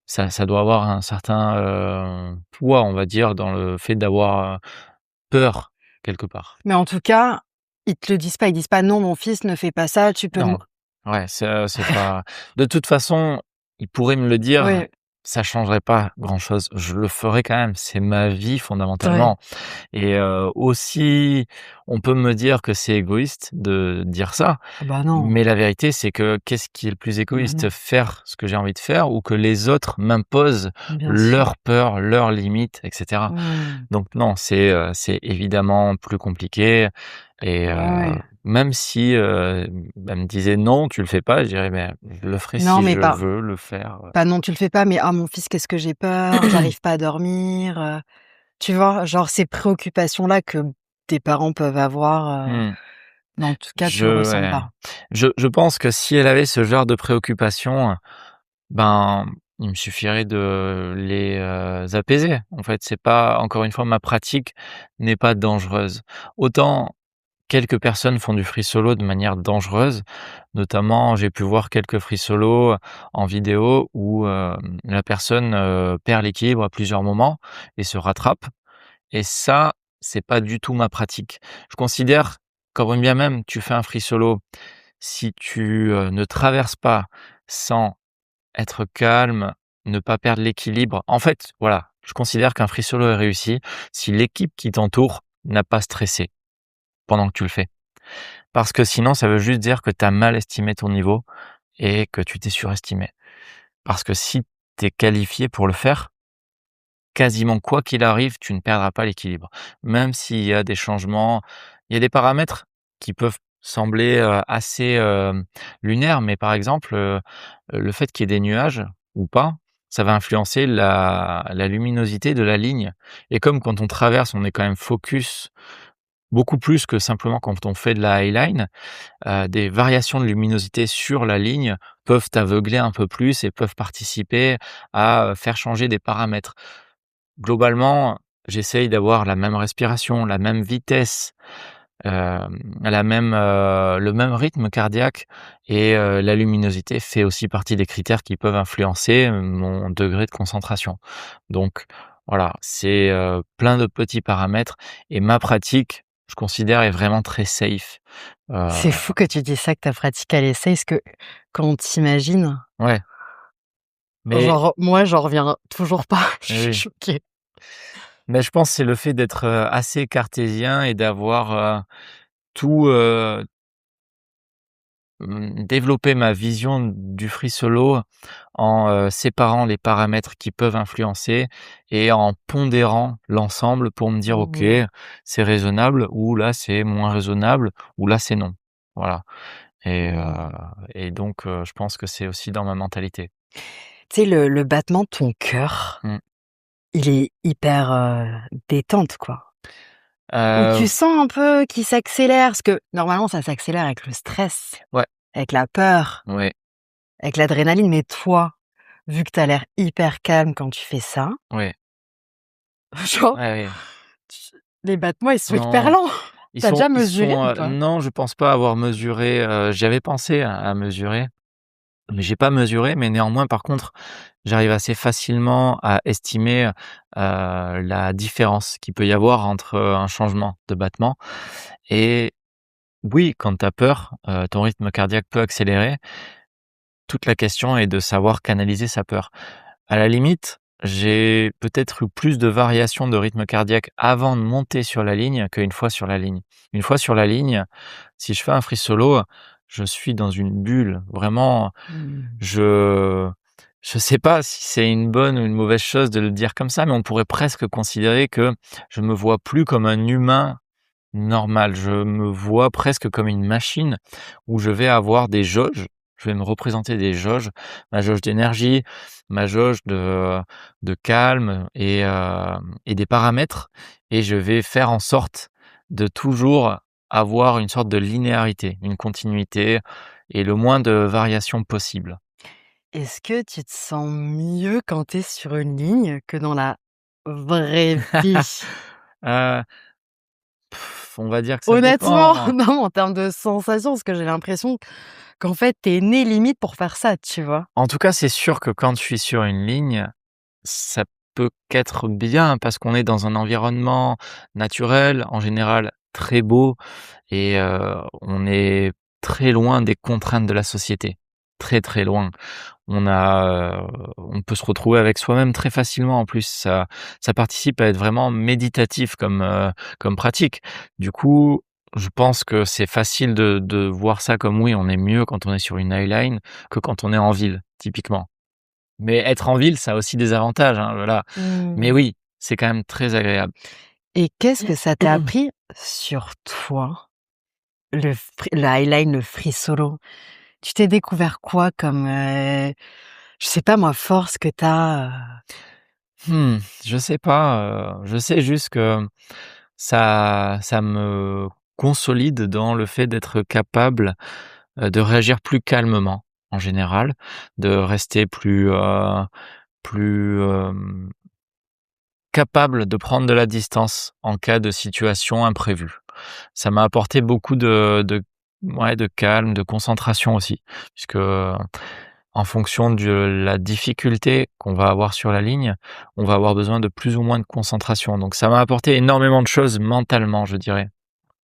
ça doit avoir un certain, poids, on va dire, dans le fait d'avoir, peur quelque part. Mais en tout cas, ils te le disent pas, ils disent pas: «Non, mon fils, ne fais pas ça, tu peux me» Non, ouais, c'est pas de toute façon, il pourrait me le dire, ouais, ça changerait pas grand-chose. Je le ferais quand même, c'est ma vie ouais. fondamentalement. Et aussi, on peut me dire que c'est égoïste de dire ça, Ah bah non, mais la vérité, c'est que qu'est-ce qui est le plus bah égoïste? non, Faire ce que j'ai envie de faire ou que les autres m'imposent bien sûr. leurs peurs, leurs limites et cetera? Mmh. Donc non, c'est évidemment plus compliqué et Ouais, ouais. même si, elle me disait: «Non, tu le fais pas», je dirais: «Mais je le ferai Non, si mais je pas veux le faire». pas non, tu le fais pas, mais: «Ah mon fils, qu'est-ce que j'ai peur, j'arrive pas à dormir», tu vois? Genre ces préoccupations-là que des parents peuvent avoir, Mmh. mais en tout cas, tu le Je ressens ouais, pas. je pense que si elle avait ce genre de préoccupations, ben, il me suffirait de les, apaiser. En fait, c'est pas encore une fois, ma pratique n'est pas dangereuse. Autant quelques personnes font du free solo de manière dangereuse, notamment j'ai pu voir quelques free solo en vidéo où, la personne, perd l'équilibre à plusieurs moments et se rattrape et ça, c'est pas du tout ma pratique. Je considère quand bien même tu fais un free solo, si tu, ne traverses pas sans être calme, ne pas perdre l'équilibre. En fait, voilà, je considère qu'un free solo est réussi si l'équipe qui t'entoure n'a pas stressé pendant que tu le fais. Parce que sinon, ça veut juste dire que tu as mal estimé ton niveau et que tu t'es surestimé. Parce que si tu es qualifié pour le faire, quasiment quoi qu'il arrive, tu ne perdras pas l'équilibre. Même s'il y a des changements, il y a des paramètres qui peuvent sembler, assez, lunaires, mais par exemple, le fait qu'il y ait des nuages ou pas, ça va influencer la luminosité de la ligne et comme quand on traverse, on est quand même focus beaucoup plus que simplement quand on fait de la highline, des variations de luminosité sur la ligne peuvent t'aveugler un peu plus et peuvent participer à, faire changer des paramètres. Globalement, j'essaye d'avoir la même respiration, la même vitesse, le même rythme cardiaque et la luminosité fait aussi partie des critères qui peuvent influencer, mon degré de concentration. Donc voilà, c'est, plein de petits paramètres et ma pratique, je considère, est vraiment très safe. Heu, C'est fou que tu dises ça, que ta pratique à l'essai, parce que quand on t'imagine, ouais, mais genre moi, j'en reviens toujours pas, je suis oui, choquée. mais je pense que c'est le fait d'être, assez cartésien et d'avoir, tout, développer ma vision du free solo en, séparant les paramètres qui peuvent influencer et en pondérant l'ensemble pour me dire: «OK, Mmh. c'est raisonnable» ou «Là, c'est moins raisonnable» ou «Là, c'est non». Voilà et heu Mmh. et donc je pense que c'est aussi dans ma mentalité. Tu sais, le battement de ton cœur, Mmh. il est hyper, détente, quoi. Ou tu Heu, sens un peu qu'il s'accélère? Parce que normalement, ça s'accélère avec le stress, ouais, avec la peur, ouais, avec l'adrénaline, mais toi, vu que tu as l'air hyper calme quand tu fais ça, ouais, genre, ouais, ouais. tu les battements, ils sont hyper Non. lents. Ils Tu as déjà sont ils mesuré sont, ou pas? non, je pense pas avoir mesuré, j'y avais pensé à mesurer, mais j'ai pas mesuré, mais néanmoins, par contre, j'arrive assez facilement à estimer, la différence qu'il peut y avoir entre, un changement de battement et oui, quand tu as peur, ton rythme cardiaque peut accélérer. Toute la question est de savoir canaliser sa peur. À la limite, j'ai peut-être eu plus de variations de rythme cardiaque avant de monter sur la ligne qu'une fois sur la ligne. Une fois sur la ligne, si je fais un free solo, je suis dans une bulle. Vraiment, Mmh. je je sais pas si c'est une bonne ou une mauvaise chose de le dire comme ça, mais on pourrait presque considérer que je me vois plus comme un humain normal. Je me vois presque comme une machine où je vais avoir des jauges. Je vais me représenter des jauges, ma jauge d'énergie, ma jauge de calme et des paramètres, et je vais faire en sorte de toujours avoir une sorte de linéarité, une continuité et le moins de variations possible. Est-ce que tu te sens mieux quand tu es sur une ligne que dans la vraie vie? Heu, on va dire que ça Honnêtement, dépend. non, en termes de sensation, parce que j'ai l'impression qu'en fait, tu es né limite pour faire ça, tu vois? En tout cas, c'est sûr que quand je suis sur une ligne, ça peut qu'être bien parce qu'on est dans un environnement naturel, en général très beau, et on est très loin des contraintes de la société. Très, très loin. On peut se retrouver avec soi-même très facilement en plus. Ça participe à être vraiment méditatif comme pratique. Du coup, je pense que c'est facile de voir ça comme oui, on est mieux quand on est sur une highline que quand on est en ville, typiquement. Mais être en ville, ça a aussi des avantages, hein, voilà. Mais Mmh. oui, c'est quand même très agréable. Et qu'est-ce que ça t'a appris sur toi, le highline, le free solo? Tu t'es découvert quoi comme, je sais pas moi, force que tu as, Je sais pas, je sais juste que ça me consolide dans le fait d'être capable, de réagir plus calmement, en général, de rester plus, capable de prendre de la distance en cas de situation imprévue. Ça m'a apporté beaucoup de ouais, de calme, de concentration aussi, puisque, en fonction de la difficulté qu'on va avoir sur la ligne, on va avoir besoin de plus ou moins de concentration. Donc ça m'a apporté énormément de choses mentalement, je dirais,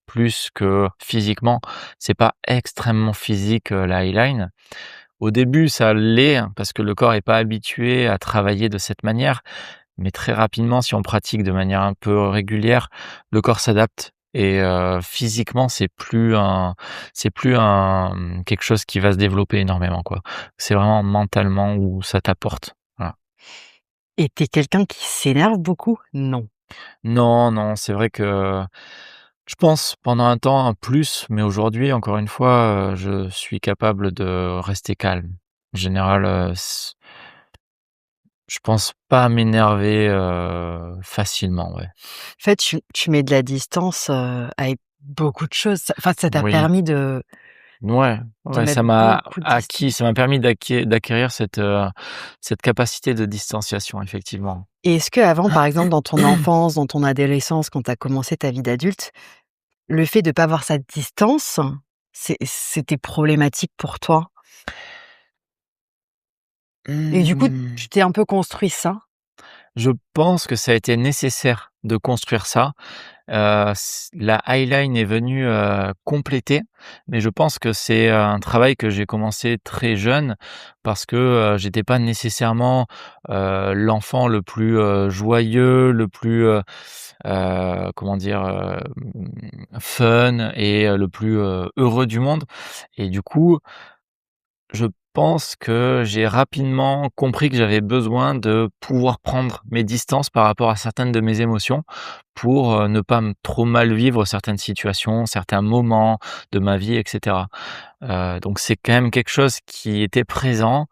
plus que physiquement. C'est pas extrêmement physique, la highline. Au début, ça l'est, hein, parce que le corps est pas habitué à travailler de cette manière, mais très rapidement, si on pratique de manière un peu régulière, le corps s'adapte, et physiquement, c'est plus un quelque chose qui va se développer énormément, quoi. C'est vraiment mentalement où ça t'apporte. Voilà. et tu es quelqu'un qui s'énerve beaucoup? Non. Non, non, c'est vrai que je pense pendant un temps plus, mais aujourd'hui, encore une fois, je suis capable de rester calme. En général, je pense pas m'énerver, facilement, ouais. En fait, tu mets de la distance, avec beaucoup de choses. Enfin, ça t'a Oui. permis de Ouais, ouais, mettre beaucoup de distance. ça m'a permis d'acquérir cette capacité de distanciation, effectivement. Et est-ce qu'avant, par exemple, dans ton enfance, dans ton adolescence, quand tu as commencé ta vie d'adulte, le fait de pas avoir cette distance, c'était problématique pour toi? Et du coup, Mmh. tu t'es un peu construit ça? Je pense que ça a été nécessaire de construire ça. La highline est venue, compléter, mais je pense que c'est un travail que j'ai commencé très jeune parce que, j'étais pas nécessairement, l'enfant le plus, joyeux, le plus, comment dire? Fun et le plus, heureux du monde, et du coup, je pense que j'ai rapidement compris que j'avais besoin de pouvoir prendre mes distances par rapport à certaines de mes émotions pour, ne pas trop mal vivre certaines situations, certains moments de ma vie, et cetera. Donc c'est quand même quelque chose qui était présent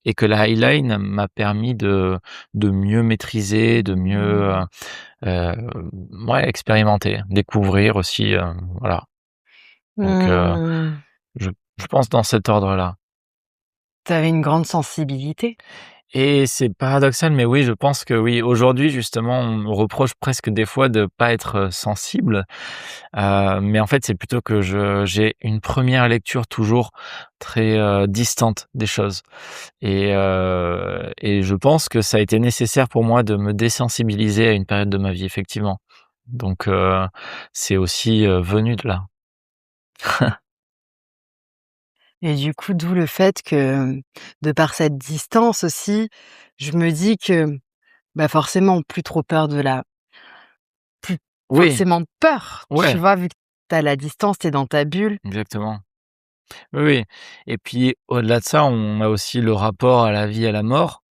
et que la highline m'a permis de mieux maîtriser, de mieux, Mmh. heu, ouais, expérimenter, découvrir aussi, voilà. Donc Mmh. je je pense dans cet ordre-là. Tu avais une grande sensibilité? Et c'est paradoxal, mais oui, je pense que oui. Aujourd'hui, justement, on me reproche presque des fois de pas être, sensible, mais en fait, c'est plutôt que j'ai une première lecture toujours très, distante des choses, et je pense que ça a été nécessaire pour moi de me désensibiliser à une période de ma vie, effectivement. Donc c'est aussi, venu de là. Et du coup, d'où le fait que, de par cette distance aussi, je me dis que Bah, forcément, plus trop peur de la plus Oui, forcément peur, tu ouais, vois? Vu que tu as la distance, tu es dans ta bulle. exactement. Oui, oui et puis au-delà de ça, on a aussi le rapport à la vie et à la mort.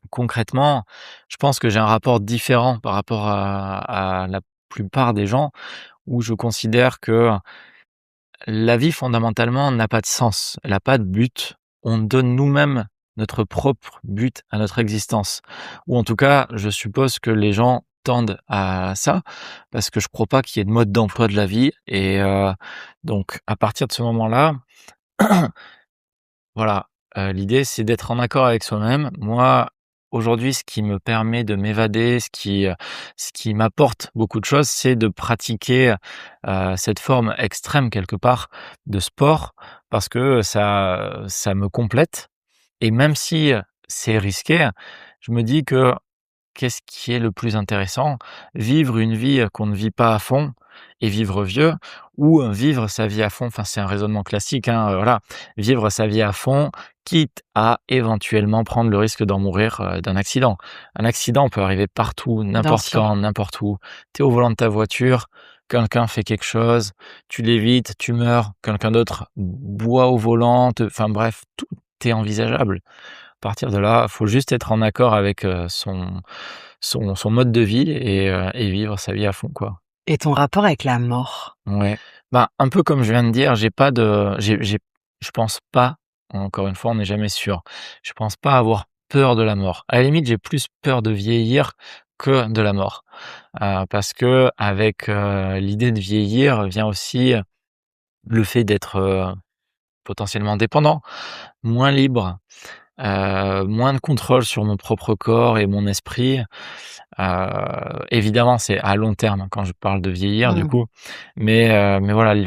Concrètement, je pense que j'ai un rapport différent par rapport à la plupart des gens, où je considère que la vie fondamentalement n'a pas de sens, elle a pas de but. On donne nous-mêmes notre propre but à notre existence. Ou en tout cas, je suppose que les gens tendent à ça, parce que je crois pas qu'il y ait de mode d'emploi de la vie et donc à partir de ce moment-là, voilà, l'idée c'est d'être en accord avec soi-même. Moi, aujourd'hui, ce qui me permet de m'évader, ce qui m'apporte beaucoup de choses, c'est de pratiquer, cette forme extrême quelque part de sport parce que ça me complète et même si, c'est risqué, je me dis que qu'est-ce qui est le plus intéressant? Vivre une vie, qu'on ne vit pas à fond et vivre vieux ou, vivre sa vie à fond, enfin, c'est un raisonnement classique, hein, voilà. Vivre sa vie à fond, quitte à éventuellement prendre le risque d'en mourir, d'un accident. Un accident peut arriver partout, Bien n'importe sûr. quand, n'importe où. Tu es au volant de ta voiture, quelqu'un fait quelque chose, tu l'évites, tu meurs, quelqu'un d'autre boit au volant, te enfin bref, tout est envisageable. À partir de là, faut juste être en accord avec, son mode de vie et vivre sa vie à fond, quoi. Et ton rapport avec la mort? Ouais. Bah, un peu comme je viens de dire, j'ai je pense pas, encore une fois, on n'est jamais sûr. Je pense pas avoir peur de la mort. À la limite, j'ai plus peur de vieillir que de la mort. Parce qu'avec, l'idée de vieillir vient aussi le fait d'être, potentiellement dépendant, moins libre, moins de contrôle sur mon propre corps et mon esprit. Évidemment, c'est à long terme, hein, quand je parle de vieillir du Mmh. coup, mais voilà,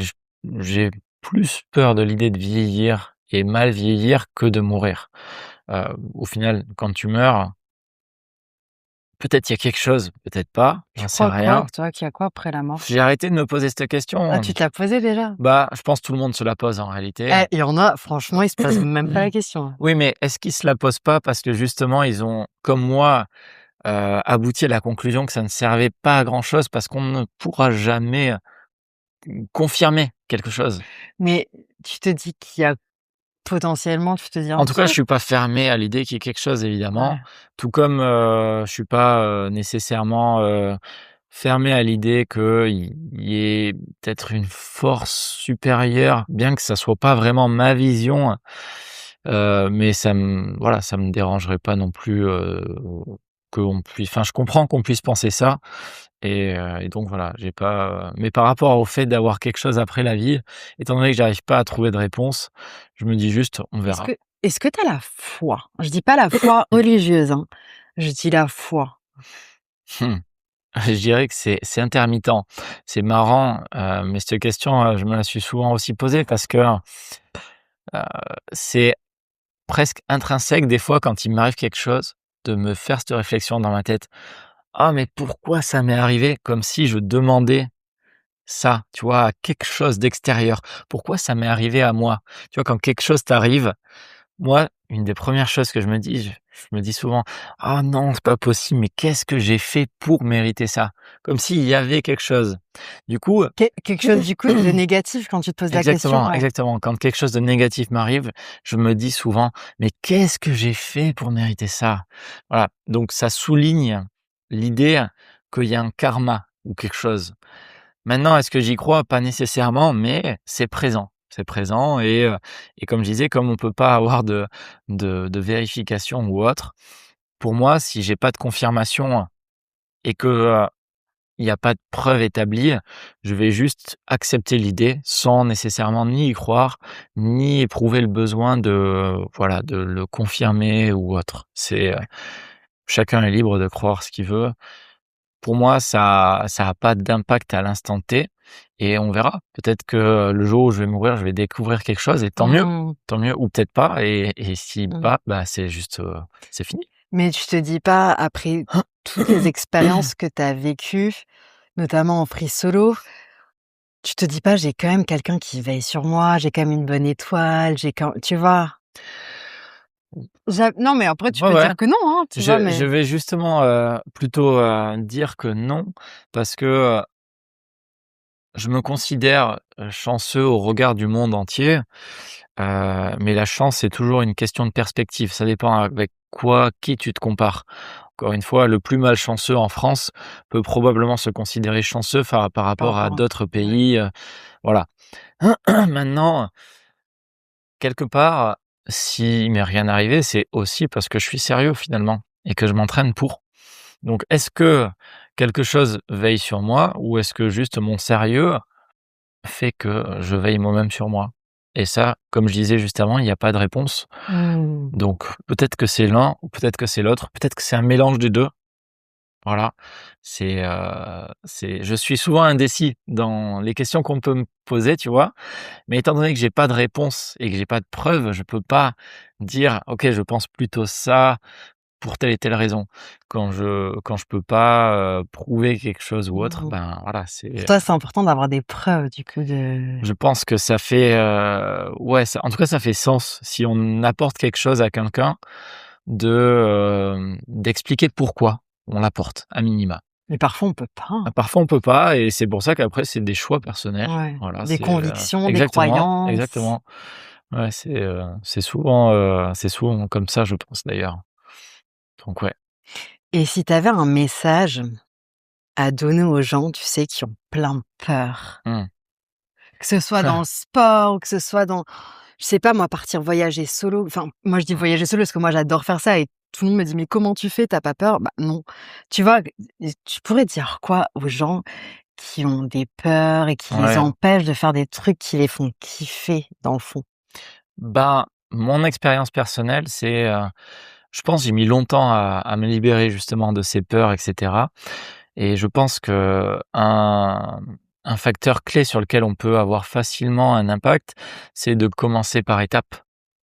j'ai plus peur de l'idée de vieillir et mal vieillir que de mourir. Au final, quand tu meurs, peut-être il y a quelque chose, peut-être pas, Tu j'en sais crois quoi, rien. toi, qu'il y a quoi après la mort? J'ai arrêté de me poser cette Ah, question. tu te l'as posée déjà? Bah, je pense que tout le monde se la pose en réalité. Eh, il y en a, franchement, ils se posent même pas la question, hein. Oui, mais est-ce qu'ils se la posent pas parce que justement ils ont, comme moi, abouti à la conclusion que ça ne servait pas à grand chose parce qu'on ne pourra jamais, confirmer quelque chose. Mais tu te dis qu'il y a potentiellement, tu te dis un En tout cas, je truc? suis pas fermé à l'idée qu'il y ait quelque chose évidemment, Ouais. tout comme, je suis pas, nécessairement, fermé à l'idée qu'il y ait peut-être une force supérieure, bien que ça soit pas vraiment ma vision, mais ça me dérangerait pas non plus, qu'on puisse enfin, je comprends qu'on puisse penser ça et donc voilà, j'ai pas, mais par rapport au fait d'avoir quelque chose après la vie, étant donné que j'arrive pas à trouver de réponse, je me dis juste: «On Est-ce verra». que est-ce que tu as la foi? Je dis pas la foi religieuse, hein, je dis la foi. Mmh. Je dirais que c'est intermittent. C'est marrant, mais cette question, je me la suis souvent aussi posée parce que, c'est presque intrinsèque des fois quand il m'arrive quelque chose, de me faire cette réflexion dans ma tête: «Ah mais pourquoi ça m'est arrivé?» comme si je demandais ça, tu vois, à quelque chose d'extérieur. Pourquoi ça m'est arrivé à moi? Tu vois, quand quelque chose t'arrive, moi, une des premières choses que je me dis souvent: «Ah non, c'est pas possible, mais qu'est-ce que j'ai fait pour mériter ça?» comme s'il y avait quelque chose. Du coup Quelque chose du coup de négatif quand tu te poses la question? exactement, Ouais. exactement. Quand quelque chose de négatif m'arrive, je me dis souvent: «Mais qu'est-ce que j'ai fait pour mériter ça?» voilà, donc ça souligne l'idée qu'il y a un karma ou quelque chose. Maintenant, est-ce que j'y crois? Pas nécessairement, mais c'est présent. C'est présent et comme je disais, comme on peut pas avoir de vérification ou autre, pour moi, si j'ai pas de confirmation et que, il y a pas de preuve établie, je vais juste accepter l'idée sans nécessairement ni y croire, ni éprouver le besoin de, voilà, de le confirmer ou autre. Chacun est libre de croire ce qu'il veut. Pour moi, ça a pas d'impact à l'instant T et on verra. Peut-être que le jour où je vais mourir, je vais découvrir quelque chose et Mmh. tant mieux ou peut-être pas et si Mmh. pas, bah, c'est juste, c'est fini. Mais tu te dis pas après toutes les expériences que tu as vécues, notamment en free solo, tu te dis pas: «J'ai quand même quelqu'un qui veille sur moi, j'ai quand même une bonne étoile, j'ai quand» tu vois? Non, mais après tu Ouais, peux ouais. dire que non, hein, tu vois? Je Mais vais justement, plutôt, dire que non parce que, je me considère, chanceux au regard du monde entier, mais la chance, c'est toujours une question de perspective. Ça dépend avec qui tu te compares. Encore une fois, le plus malchanceux en France peut probablement se considérer chanceux par par rapport à rapport à d'autres ouais. pays, voilà. Maintenant, quelque part, s'il m'est rien arrivé, c'est aussi parce que je suis sérieux finalement et que je m'entraîne pour. Donc est-ce que quelque chose veille sur moi ou est-ce que juste mon sérieux fait que je veille moi-même sur moi? Et ça, comme je disais juste avant, il n'y a pas de réponse. Mmh. Donc peut-être que c'est l'un ou peut-être que c'est l'autre, peut-être que c'est un mélange des 2. Voilà. Je suis souvent indécis dans les questions qu'on peut me poser, tu vois? Mais étant donné que j'ai pas de réponse et que j'ai pas de preuves, je peux pas dire: «OK, je pense plutôt ça pour telle et telle raison». Quand je peux pas, prouver quelque chose ou autre, Mmh. ben, voilà, Pour toi, c'est important d'avoir des preuves du coup de je pense que ça fait, ouais, ça en tout cas, ça fait sens si on apporte quelque chose à quelqu'un d'expliquer pourquoi on l'apporte, à minima. mais parfois on peut pas, hein. Parfois, on peut pas et c'est pour ça qu'après c'est des choix personnels. Ouais. Voilà, Des c'est, convictions, des exactement, croyances. exactement. Ouais, c'est souvent comme ça, je pense d'ailleurs. Donc ouais. Et si tu avais un message à donner aux gens, tu sais, qui ont plein de peur, Mmh. que ce soit dans le sport ou que ce soit dans, je sais pas moi, partir voyager solo. Enfin, moi je dis voyager solo parce que moi j'adore faire ça et tout le monde me dit: «Mais comment tu fais? Tu pas peur?» Bah non. Tu vois? Et tu pourrais dire quoi aux gens qui ont des peurs et qui les Ouais. empêchent de faire des trucs qui les font kiffer dans le fond? Ben, mon expérience personnelle, je pense j'ai mis longtemps à me libérer justement de ces peurs et cetera et je pense qu'un facteur clé sur lequel on peut avoir facilement un impact, c'est de commencer par étapes.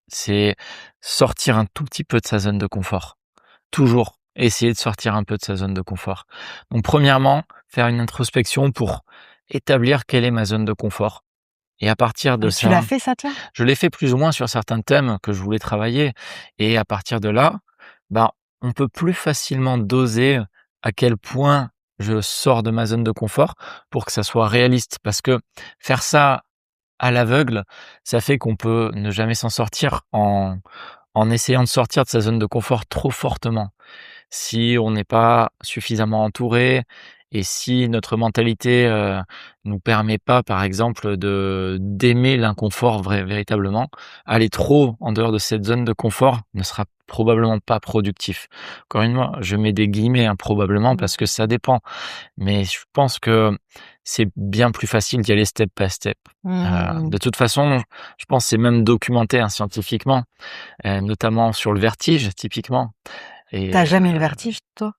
C'est sortir un tout petit peu de sa zone de confort. Toujours essayer de sortir un peu de sa zone de confort. Donc premièrement, faire une introspection pour établir quelle est ma zone de confort et à partir de Et tu l'as ça, fait ça toi? je l'ai fait plus ou moins sur certains thèmes que je voulais travailler et à partir de là, ben, on peut plus facilement doser à quel point je sors de ma zone de confort pour que ça soit réaliste. Parce que faire ça à l'aveugle, ça fait qu'on peut ne jamais s'en sortir en essayant de sortir de sa zone de confort trop fortement. Si on n'est pas suffisamment entouré et si notre mentalité, nous permet pas, par exemple, d'aimer l'inconfort véritablement, aller trop en dehors de cette zone de confort ne sera probablement pas productif. Encore une fois, je mets des guillemets, hein, probablement parce que Mmh. ça dépend, mais je pense que c'est bien plus facile d'y aller step by step. Mmh. De toute façon, je pense que c'est même documenté, hein, scientifiquement, notamment sur le vertige typiquement et Tu jamais eu le vertige toi?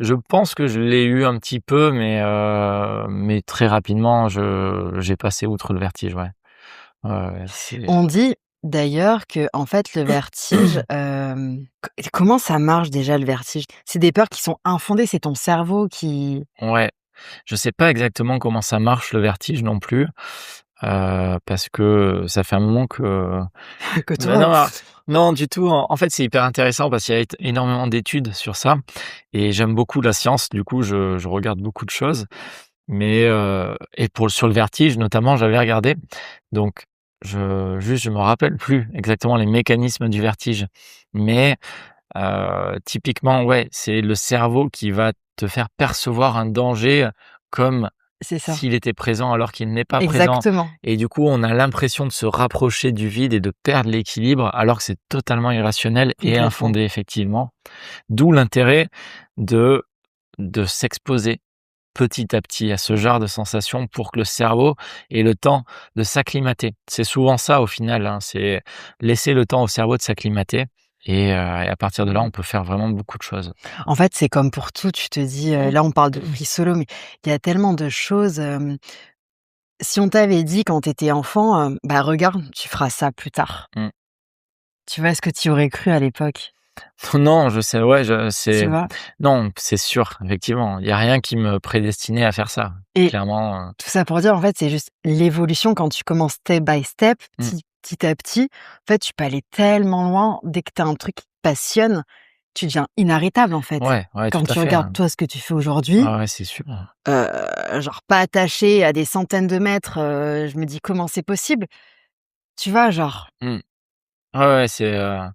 je pense que je l'ai eu un petit peu, mais très rapidement, j'ai passé outre le vertige, ouais. Ouais, ouais, c'est On dit d'ailleurs que en fait le vertige, comment ça marche déjà le vertige? C'est des peurs qui sont infondées, c'est ton cerveau qui ouais, je sais pas exactement comment ça marche le vertige non plus, parce que ça fait un moment que que bah, toi non, alors non du tout. En fait, c'est hyper intéressant parce qu'il y a énormément d'études sur ça et j'aime beaucoup la science, du coup, je regarde beaucoup de choses. Mais et sur le vertige notamment, j'avais regardé, donc je me rappelle plus exactement les mécanismes du vertige. Mais typiquement, ouais, c'est le cerveau qui va te faire percevoir un danger comme c'est ça, s'il était présent alors qu'il n'est pas présent exactement, et du coup, on a l'impression de se rapprocher du vide et de perdre l'équilibre alors que c'est totalement irrationnel et complètement. infondé effectivement. D'où l'intérêt de s'exposer petit à petit à ce genre de sensations pour que le cerveau ait le temps de s'acclimater. C'est souvent ça au final, hein, c'est laisser le temps au cerveau de s'acclimater et à partir de là, Mmh. on peut faire vraiment beaucoup de choses. En fait, c'est comme pour tout, tu te dis, là on parle de free solo, mais il y a tellement de choses, si on t'avait dit quand tu étais enfant, «Bah regarde, tu feras ça plus tard». Mmh. Tu vois ce que tu aurais cru à l'époque? Non, je sais, ouais, Tu vois? non, c'est sûr, effectivement, il y a rien qui me prédestinait à faire ça. Et Clairement, tout ça pour dire, en fait, c'est juste l'évolution quand tu commences step by step, mmh, petit à petit, en fait, tu peux aller tellement loin. Dès que tu as un truc qui te passionne, tu deviens inarrêtable, en fait. Ouais, ouais, tout Quand à tu fait, regardes, hein. toi, ce que tu fais aujourd'hui, Ouais, ouais, c'est sûr. genre pas attaché à des centaines de mètres, je me dis: «Comment c'est possible?» Tu vois? Genre Mmh. Ouais, ouais,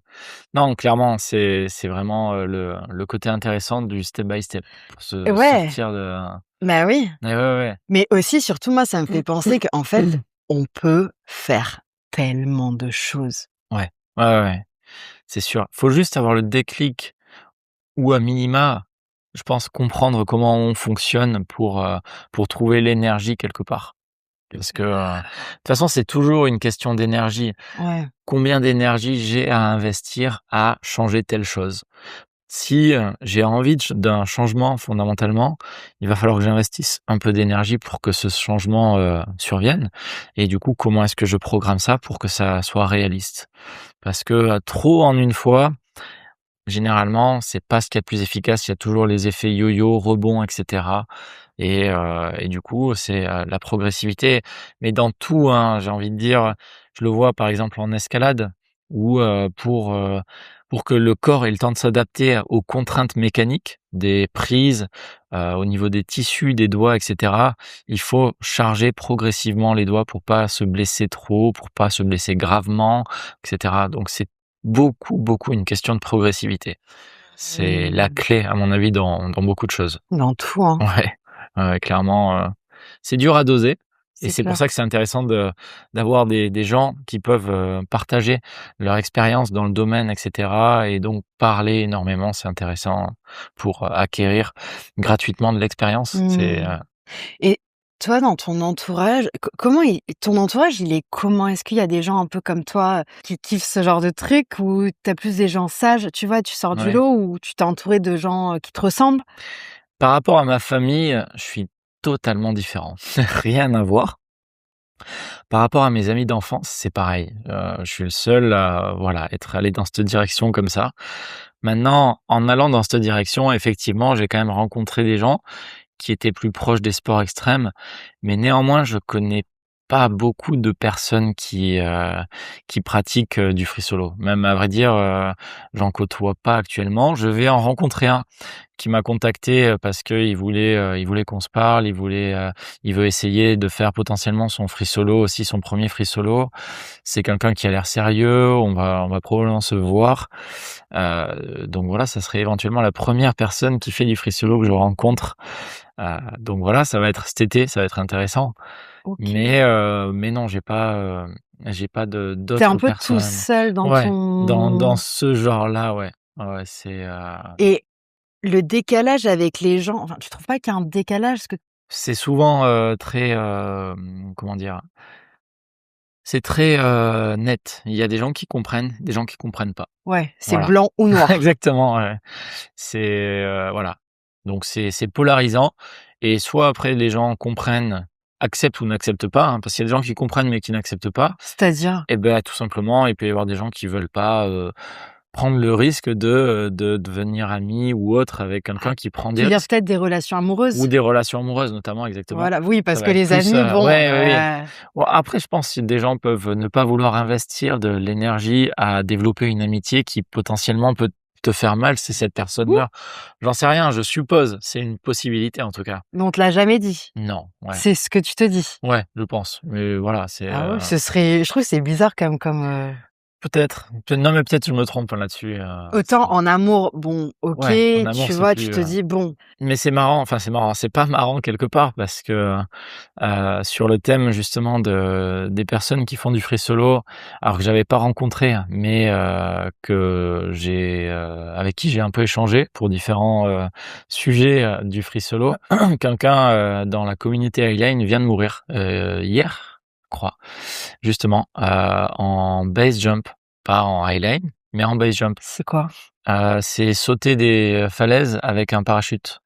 non, clairement, c'est vraiment, le côté intéressant du step by step pour se ouais, sortir de bah, oui, ouais, ouais, mais aussi, surtout, moi, ça me fait penser qu'en fait, ouais. on peut faire tellement de choses. Ouais. Ouais, ouais, ouais, c'est sûr. Faut juste avoir le déclic ou à minima, je pense comprendre comment on fonctionne pour trouver l'énergie quelque part. Parce que, de toute façon, c'est toujours une question d'énergie. Ouais. Combien d'énergie j'ai à investir à changer telle chose? Si, j'ai envie d'un changement fondamentalement, il va falloir que j'investisse un peu d'énergie pour que ce changement, survienne et du coup, comment est-ce que je programme ça pour que ça soit réaliste? Parce que, trop en une fois, généralement, c'est pas ce qu'il y a de plus efficace. Il y a toujours les effets yo-yo, rebond et cetera et du coup, c'est, la progressivité. Mais dans tout, hein, j'ai envie de dire, je le vois par exemple en escalade où, pour que le corps ait le temps de s'adapter aux contraintes mécaniques des prises, au niveau des tissus, des doigts et cetera, il faut charger progressivement les doigts pour pas se blesser trop, pour pas se blesser gravement et cetera. Donc c'est beaucoup, beaucoup une question de progressivité. C'est la Mmh. clé à mon avis dans beaucoup de choses. Dans tout, hein, Ouais, ouais, ouais, clairement, c'est dur à doser et c'est c'est pour ça que clair. c'est intéressant d'avoir des gens qui peuvent, partager leur expérience dans le domaine et cetera et donc parler énormément. C'est intéressant pour, acquérir gratuitement de l'expérience. Mmh. Et toi, dans ton entourage, comment ton entourage, il est comment? Est-ce qu'il y a des gens un peu comme toi, qui kiffent ce genre de truc ou tu as plus des gens sages? Tu vois, tu sors du Ouais. lot ou tu t'es entouré de gens, qui te ressemblent? Par rapport à ma famille, je suis totalement différent. Rien à voir. Par rapport à mes amis d'enfance, c'est pareil. Je suis le seul à, voilà, être allé dans cette direction comme ça. Maintenant, en allant dans cette direction, effectivement, j'ai quand même rencontré des gens qui étaient plus proches des sports extrêmes, mais néanmoins, je connais pas beaucoup de personnes qui pratiquent, du free solo. Même à vrai dire, j'en côtoie pas actuellement. Je vais en rencontrer un qui m'a contacté, parce qu'il voulait qu'on se parle, il veut essayer de faire potentiellement son free solo aussi, son premier free solo. C'est quelqu'un qui a l'air sérieux, on va probablement se voir. Donc voilà, ça serait éventuellement la première personne qui fait du free solo que je rencontre. Donc voilà, ça va être cet été, ça va être intéressant. OK. Mais non, j'ai pas de Tu un d'autres peu tout personnes. seul dans Ouais, dans ton ce genre-là, ouais. Ouais, ouais, et le décalage avec les gens, enfin, tu trouves pas qu'il y a un décalage? Parce que c'est souvent, très, comment dire? C'est très, net. Il y a des gens qui comprennent, des gens qui comprennent pas. ouais, c'est Voilà. blanc ou noir. Exactement, ouais. C'est, voilà. Donc c'est polarisant et soit après les gens comprennent, acceptent ou n'acceptent pas, hein, parce qu'il y a des gens qui comprennent mais qui n'acceptent pas C'est-à-dire? et ben, tout simplement, il peut y avoir des gens qui veulent pas, prendre le risque de devenir amis ou autre avec quelqu'un qui prend Tu veux des dire risques. peut-être des relations Ou amoureuses? des relations amoureuses notamment, exactement. Voilà, oui, Ça parce va que être les plus, amis, bon, ouais, oui, oui. Bon après je pense que des gens peuvent ne pas vouloir investir de l'énergie à développer une amitié qui potentiellement peut te faire mal si cette personne ouh, meurt. J'en sais rien, je suppose, c'est une possibilité en tout cas. mais on te l'a jamais dit. Non, ouais, C'est ce que tu te dis? ouais, je pense. Mais voilà, Ah ouais, ce serait je trouve que c'est bizarre quand même peut-être, non mais peut-être je me trompe, hein, là-dessus, autant en amour, bon, OK, ouais, en amour tu c'est vois, tu plus, te dis: «Bon, mais c'est marrant, enfin c'est marrant, c'est pas marrant quelque part parce que, sur le thème justement des personnes qui font du free solo, alors que j'avais pas rencontré, mais, que avec qui j'ai un peu échangé pour différents, sujets, du free solo. Quelqu'un, dans la communauté Highline vient de mourir, hier, je crois, justement, en base jump, pas en highline, mais en base jump. c'est quoi?» C'est sauter des falaises avec un parachute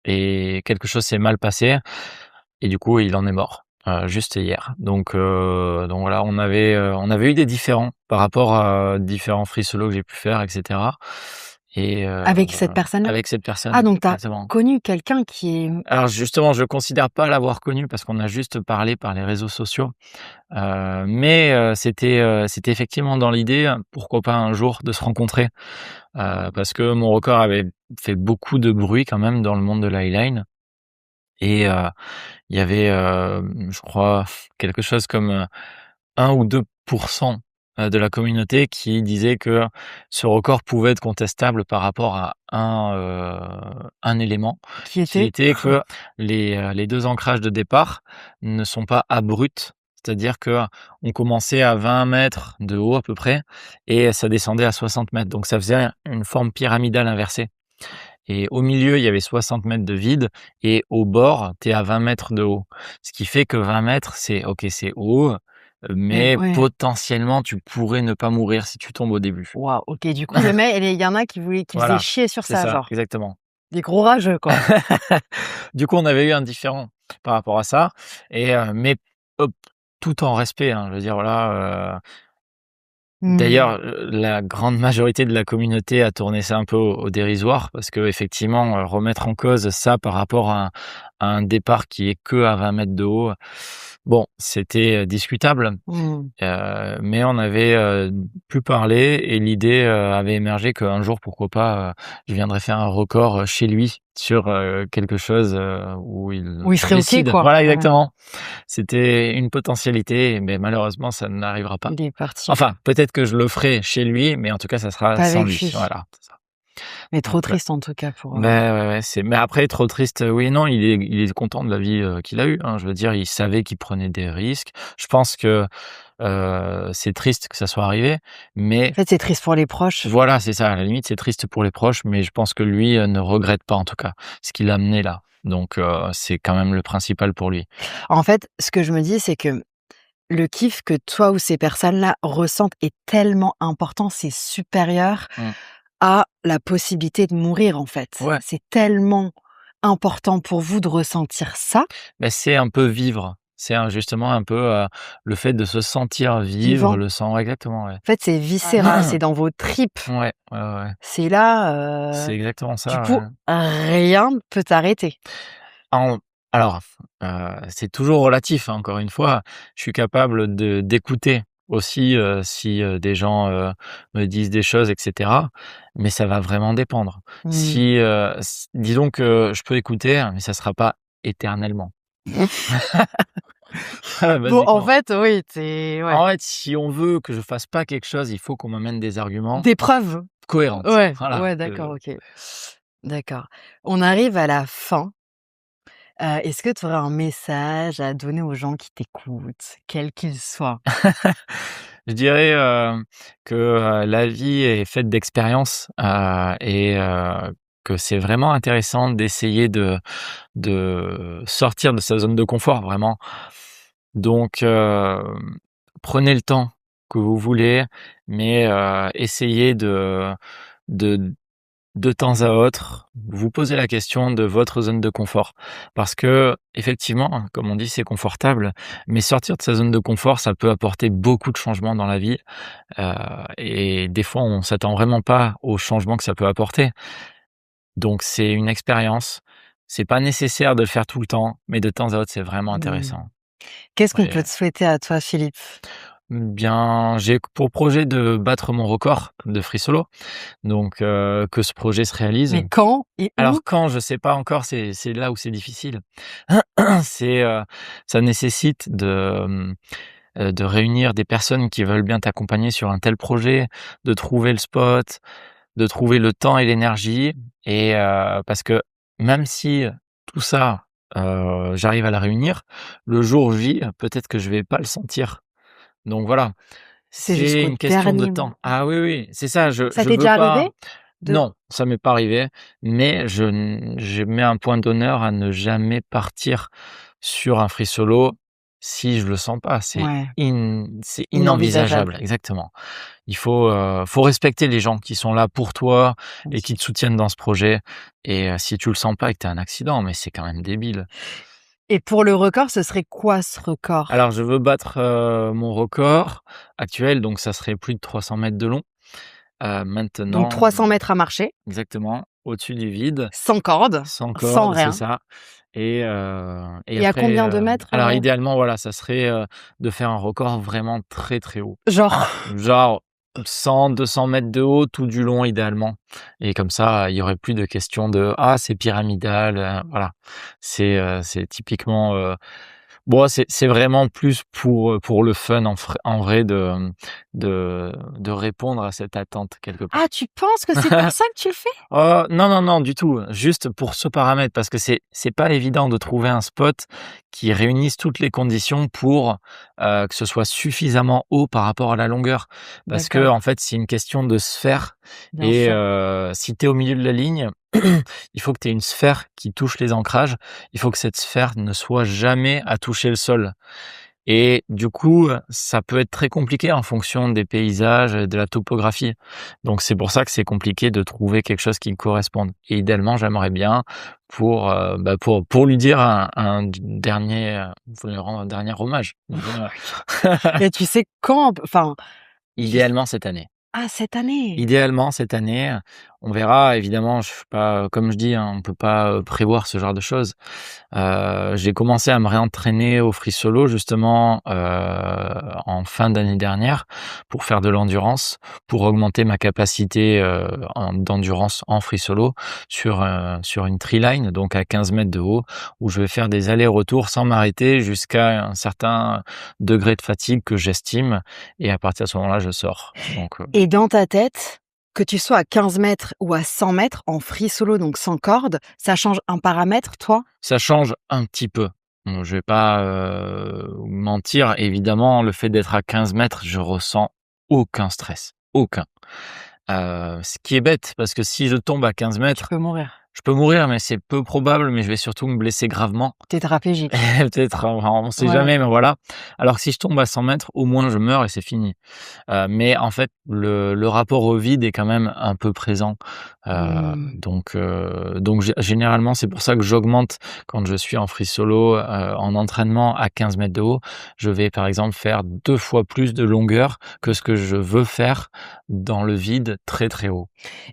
et quelque chose s'est mal passé et du coup, il en est mort, juste hier. Donc voilà, on avait eu des différends par rapport à différents free solo que j'ai pu faire et cetera et Avec cette personne-là? avec cette Ah personne, donc tu as exactement. connu quelqu'un qui est Alors justement, je considère pas l'avoir connu parce qu'on a juste parlé par les réseaux sociaux, mais c'était effectivement dans l'idée, pourquoi pas un jour de se rencontrer, parce que mon record avait fait beaucoup de bruit quand même dans le monde de l'highline et il y avait, je crois quelque chose comme, 1 ou 2 de la communauté qui disait que ce record pouvait être contestable par rapport à un élément qui qui était? était que les 2 ancrages de départ ne sont pas abrupts. C'est-à-dire qu'on commençait à 20 mètres de haut à peu près et ça descendait à 60 mètres. Donc ça faisait une forme pyramidale inversée et au milieu, il y avait 60 mètres de vide et au bord, tu es à 20 mètres de haut. Ce qui fait que 20 mètres, c'est OK, c'est haut, Mais mais ouais. potentiellement, tu pourrais ne pas mourir si tu tombes au début. Waouh, OK, du coup, le mec il y en a qui faisaient Voilà, chier sur c'est ça, ça, genre? exactement. Des gros rageux, quoi? Du coup, on avait eu un différend par rapport à ça et mais hop, tout en respect, hein. Je veux dire, voilà, Mmh. d'ailleurs, la grande majorité de la communauté a tourné ça un peu au dérisoire parce qu'effectivement, remettre en cause ça par rapport à un départ qui est que à 20 mètres de haut, bon, c'était, discutable, Mmh. mais on avait, pu parler et l'idée, avait émergé qu'un jour, pourquoi pas, je viendrais faire un record, chez lui sur, quelque chose, où il Où il serait OK, décide. quoi? Voilà, Ouais, exactement. C'était une potentialité, mais malheureusement, ça n'arrivera pas. il est parti. Enfin, peut-être que je le ferai chez lui, mais en tout cas, ça sera Pas sans avec lui. lui. Voilà, c'est ça. Mais Donc trop ouais. triste en tout cas pour, Ouais, mais après trop triste, oui et non, il est content de la vie, qu'il a eue, hein. Je veux dire, il savait qu'il prenait des risques. Je pense que, c'est triste que ça soit arrivé, mais en fait, c'est triste pour les proches. voilà, c'est ça. À la limite, c'est triste pour les proches, mais je pense que lui, ne regrette pas en tout cas, ce qui l'a amené là. Donc c'est quand même le principal pour lui. En fait, ce que je me dis, c'est que le kiff que toi ou ces personnes-là ressentent est tellement important, c'est supérieur Mmh. à la possibilité de mourir, en fait. Ouais. C'est tellement important pour vous de ressentir ça, Beh, c'est un peu vivre. C'est un justement un peu, le fait de se sentir vivre, vivant. le sang ouais, exactement, ouais. En fait, c'est viscéral, c'est dans vos tripes. Ouais, ouais, ouais, ouais. C'est là, C'est exactement du ça, coup, ouais. rien ne peut t'arrêter. En alors, c'est toujours relatif, hein, encore une fois. Je suis capable d'écouter aussi, si, des gens, me disent des choses et cetera, mais ça va vraiment dépendre. Mmh. Si, disons que je peux écouter, mais ça sera pas éternellement. Bon, en Basiquement. fait, oui, tu ouais. En fait, si on veut que je fasse pas quelque chose, il faut qu'on m'amène des arguments Des preuves? cohérentes. Ouais, Voilà, ouais, d'accord, OK. D'accord. On arrive à la fin. Est-ce que tu aurais un message à donner aux gens qui t'écoutent, quels qu'ils soient? je dirais, que, la vie est faite d'expériences, et que c'est vraiment intéressant d'essayer de sortir de sa zone de confort, vraiment. Donc, prenez le temps que vous voulez, mais essayez de de temps à autre, vous posez la question de votre zone de confort. Parce que effectivement, comme on dit, c'est confortable, mais sortir de sa zone de confort, ça peut apporter beaucoup de changements dans la vie, heu et des fois, on s'attend vraiment pas aux changements que ça peut apporter. Donc c'est une expérience, c'est pas nécessaire de le faire tout le temps, mais de temps à autre, c'est vraiment Mmh. intéressant. Qu'est-ce qu'on Et peut te souhaiter à toi, Philippe? bien, j'ai pour projet de battre mon record de free solo, donc que ce projet se réalise. Mais quand et où? Alors quand, je sais pas encore, c'est là où c'est difficile. C'est, ça nécessite de réunir des personnes qui veulent bien t'accompagner sur un tel projet, de trouver le spot, de trouver le temps et l'énergie et parce que même si tout ça, j'arrive à la réunir, le jour J, peut-être que je vais pas le sentir. Donc voilà, C'est c'est jusqu'au une question de dernier temps. moment. Ah oui, oui, c'est ça, Ça je t'est veux déjà pas. arrivé de Non, ça m'est pas arrivé, mais je mets un point d'honneur à ne jamais partir sur un free solo si je le sens pas. ouais, C'est inenvisageable. inenvisageable, exactement. Faut respecter les gens qui sont là pour toi Bien et sûr. qui te soutiennent dans ce projet et si tu le sens pas et que tu as un accident, mais c'est quand même débile. Et pour le record, ce serait quoi ce record? Alors je veux battre, mon record actuel, donc ça serait plus de 300 mètres de long. Donc maintenant 300 mètres à marcher, exactement, au-dessus du vide, sans corde, sans sans corde, c'est rien. ça et Et à après, combien de mètres, alors idéalement, voilà, ça serait, de faire un record vraiment très, très haut. Genre? Genre 100-200 mètres de haut tout du long idéalement et comme ça, il y aurait plus de questions de: «Ah, c'est pyramidal», voilà. C'est typiquement, bon, c'est vraiment plus pour le fun en vrai de répondre à cette attente quelque Ah, part. tu penses que c'est pour ça que tu le fais? Non, non, non, du tout, juste pour ce paramètre parce que c'est pas évident de trouver un spot qui réunisse toutes les conditions pour, que ce soit suffisamment haut par rapport à la longueur. Parce que D'accord, en fait, c'est une question de sphère bien et sûr. si tu es au milieu de la ligne, il faut que tu aies une sphère qui touche les ancrages. Il faut que cette sphère ne soit jamais à toucher le sol. Et du coup, ça peut être très compliqué en fonction des paysages et de la topographie. Donc c'est pour ça que c'est compliqué de trouver quelque chose qui me corresponde. Et idéalement, j'aimerais bien pour lui dire un dernier, pour lui rendre un dernier hommage. Et tu sais quand enfin, tu s Idéalement cette année. ah, cette année? Idéalement cette année, on verra évidemment, je suis pas comme je dis, hein, on peut pas, prévoir ce genre de choses. J'ai commencé à me réentraîner au free solo justement, en fin d'année dernière pour faire de l'endurance, pour augmenter ma capacité, d'endurance en free solo sur une tree line, donc à 15 mètres de haut, où je vais faire des allers-retours sans m'arrêter jusqu'à un certain degré de fatigue que j'estime et à partir de ce moment-là, je sors. Donc Et dans ta tête, que tu sois à 15 mètres ou à 100 mètres en free solo, donc sans corde, ça change un paramètre, toi? ça change un petit peu. Bon, je vais pas, mentir, évidemment, le fait d'être à 15 mètres, je ressens aucun stress, aucun. Ce qui est bête parce que si je tombe à 15 Tu mètres, peux mourir. je peux mourir, mais c'est peu probable, mais je vais surtout me blesser gravement. Tétraplégique. Peut-être, on sait Ouais. jamais, mais voilà. Alors que si je tombe à 100 mètres, au moins je meurs et c'est fini. Mais en fait, le rapport au vide est quand même un peu présent. Mmh. Donc généralement, c'est pour ça que j'augmente quand je suis en free solo, en entraînement à 15 mètres de haut. Je vais, par exemple, faire 2 fois plus de longueur que ce que je veux faire dans le vide très, très haut.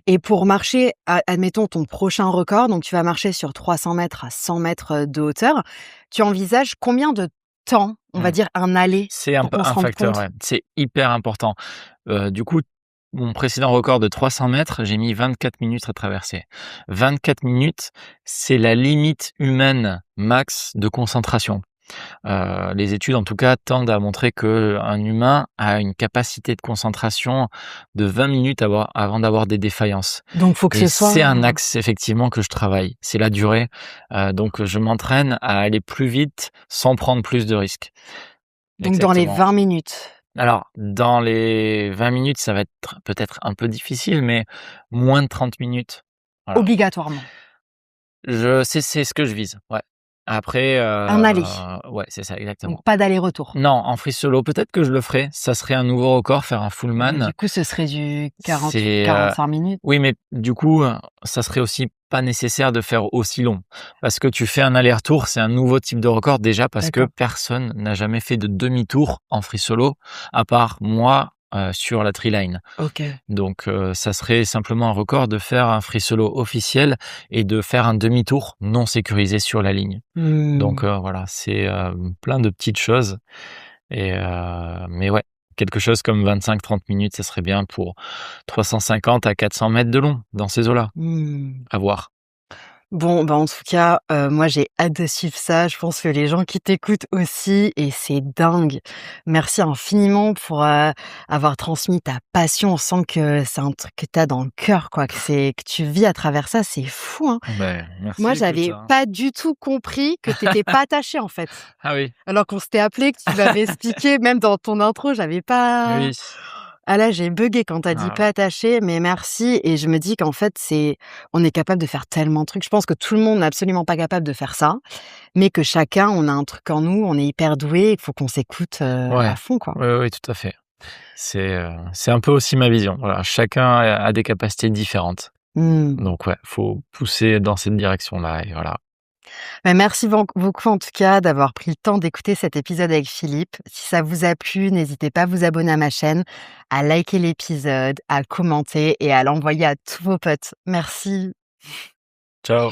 Et pour marcher, admettons ton prochain record, donc tu vas marcher sur 300 mètres à 100 mètres de hauteur, tu envisages combien de temps, on va Mmh. dire un aller, C'est pour qu'on se un rende facteur, compte? ouais. C'est hyper important. Du coup, mon précédent record de 300 mètres, j'ai mis 24 minutes à traverser. 24 minutes, c'est la limite humaine max de concentration. Les études, en tout cas, tendent à montrer qu'un humain a une capacité de concentration de 20 minutes avant d'avoir des défaillances. Donc faut que Et ce c'est soit un axe effectivement que je travaille, c'est la durée. Donc je m'entraîne à aller plus vite sans prendre plus de risques. donc dans les Exactement. 20 minutes, Alors, dans les 20 minutes, ça va être peut-être un peu difficile, mais moins de 30 minutes. Voilà. obligatoirement. C'est ce que je vise, ouais. Après, Un aller, ouais, c'est ça, donc exactement. pas d'aller-retour. Non, en free solo, peut-être que je le ferai. Ça serait un nouveau record, faire un Mais fullman. du coup, ce serait du 40, C'est, 45 minutes. oui, mais du coup, ça serait aussi pas nécessaire de faire aussi long. Parce que tu fais un aller-retour, c'est un nouveau type de record déjà parce que D'accord. personne n'a jamais fait de demi-tour en free solo, à part moi, sur la tree line. OK. Donc, ça serait simplement un record de faire un free solo officiel et de faire un demi-tour non sécurisé sur la ligne. Donc, Mmh. voilà, c'est, plein de petites choses mais ouais, quelque chose comme 25-30 minutes, ça serait bien pour 350 à 400 mètres de long dans ces eaux-là, Mmh. à voir. Bon, bah, en tout cas, moi, j'ai hâte de suivre ça. Je pense que les gens qui t'écoutent aussi et c'est dingue. Merci infiniment pour, avoir transmis ta passion. On sent que c'est un truc que tu as dans le cœur, quoi, que tu vis à travers ça. C'est fou, hein. Beh, merci Moi, écoute, j'avais hein. pas du tout compris que tu étais pas attaché, en fait. Ah oui, Alors qu'on s'était appelé, que tu m'avais expliqué, même dans ton intro, j'avais pas oui. ah là, j'ai buggé quand tu as dit Ah, pas attaché, mais merci et je me dis qu'en fait, on est capable de faire tellement de trucs. Je pense que tout le monde n'est absolument pas capable de faire ça, mais que chacun, on a un truc en nous, on est hyper doué, il faut qu'on s'écoute, à ouais. fond, quoi. Oui, oui, tout à fait. C'est un peu aussi ma vision. Voilà, chacun a des capacités différentes. Mmh. Donc ouais, faut pousser dans cette direction-là et voilà. Bah, merci beaucoup en tout cas d'avoir pris le temps d'écouter cet épisode avec Philippe. Si ça vous a plu, n'hésitez pas à vous abonner à ma chaîne, à liker l'épisode, à commenter et à l'envoyer à tous vos potes. Merci. Ciao.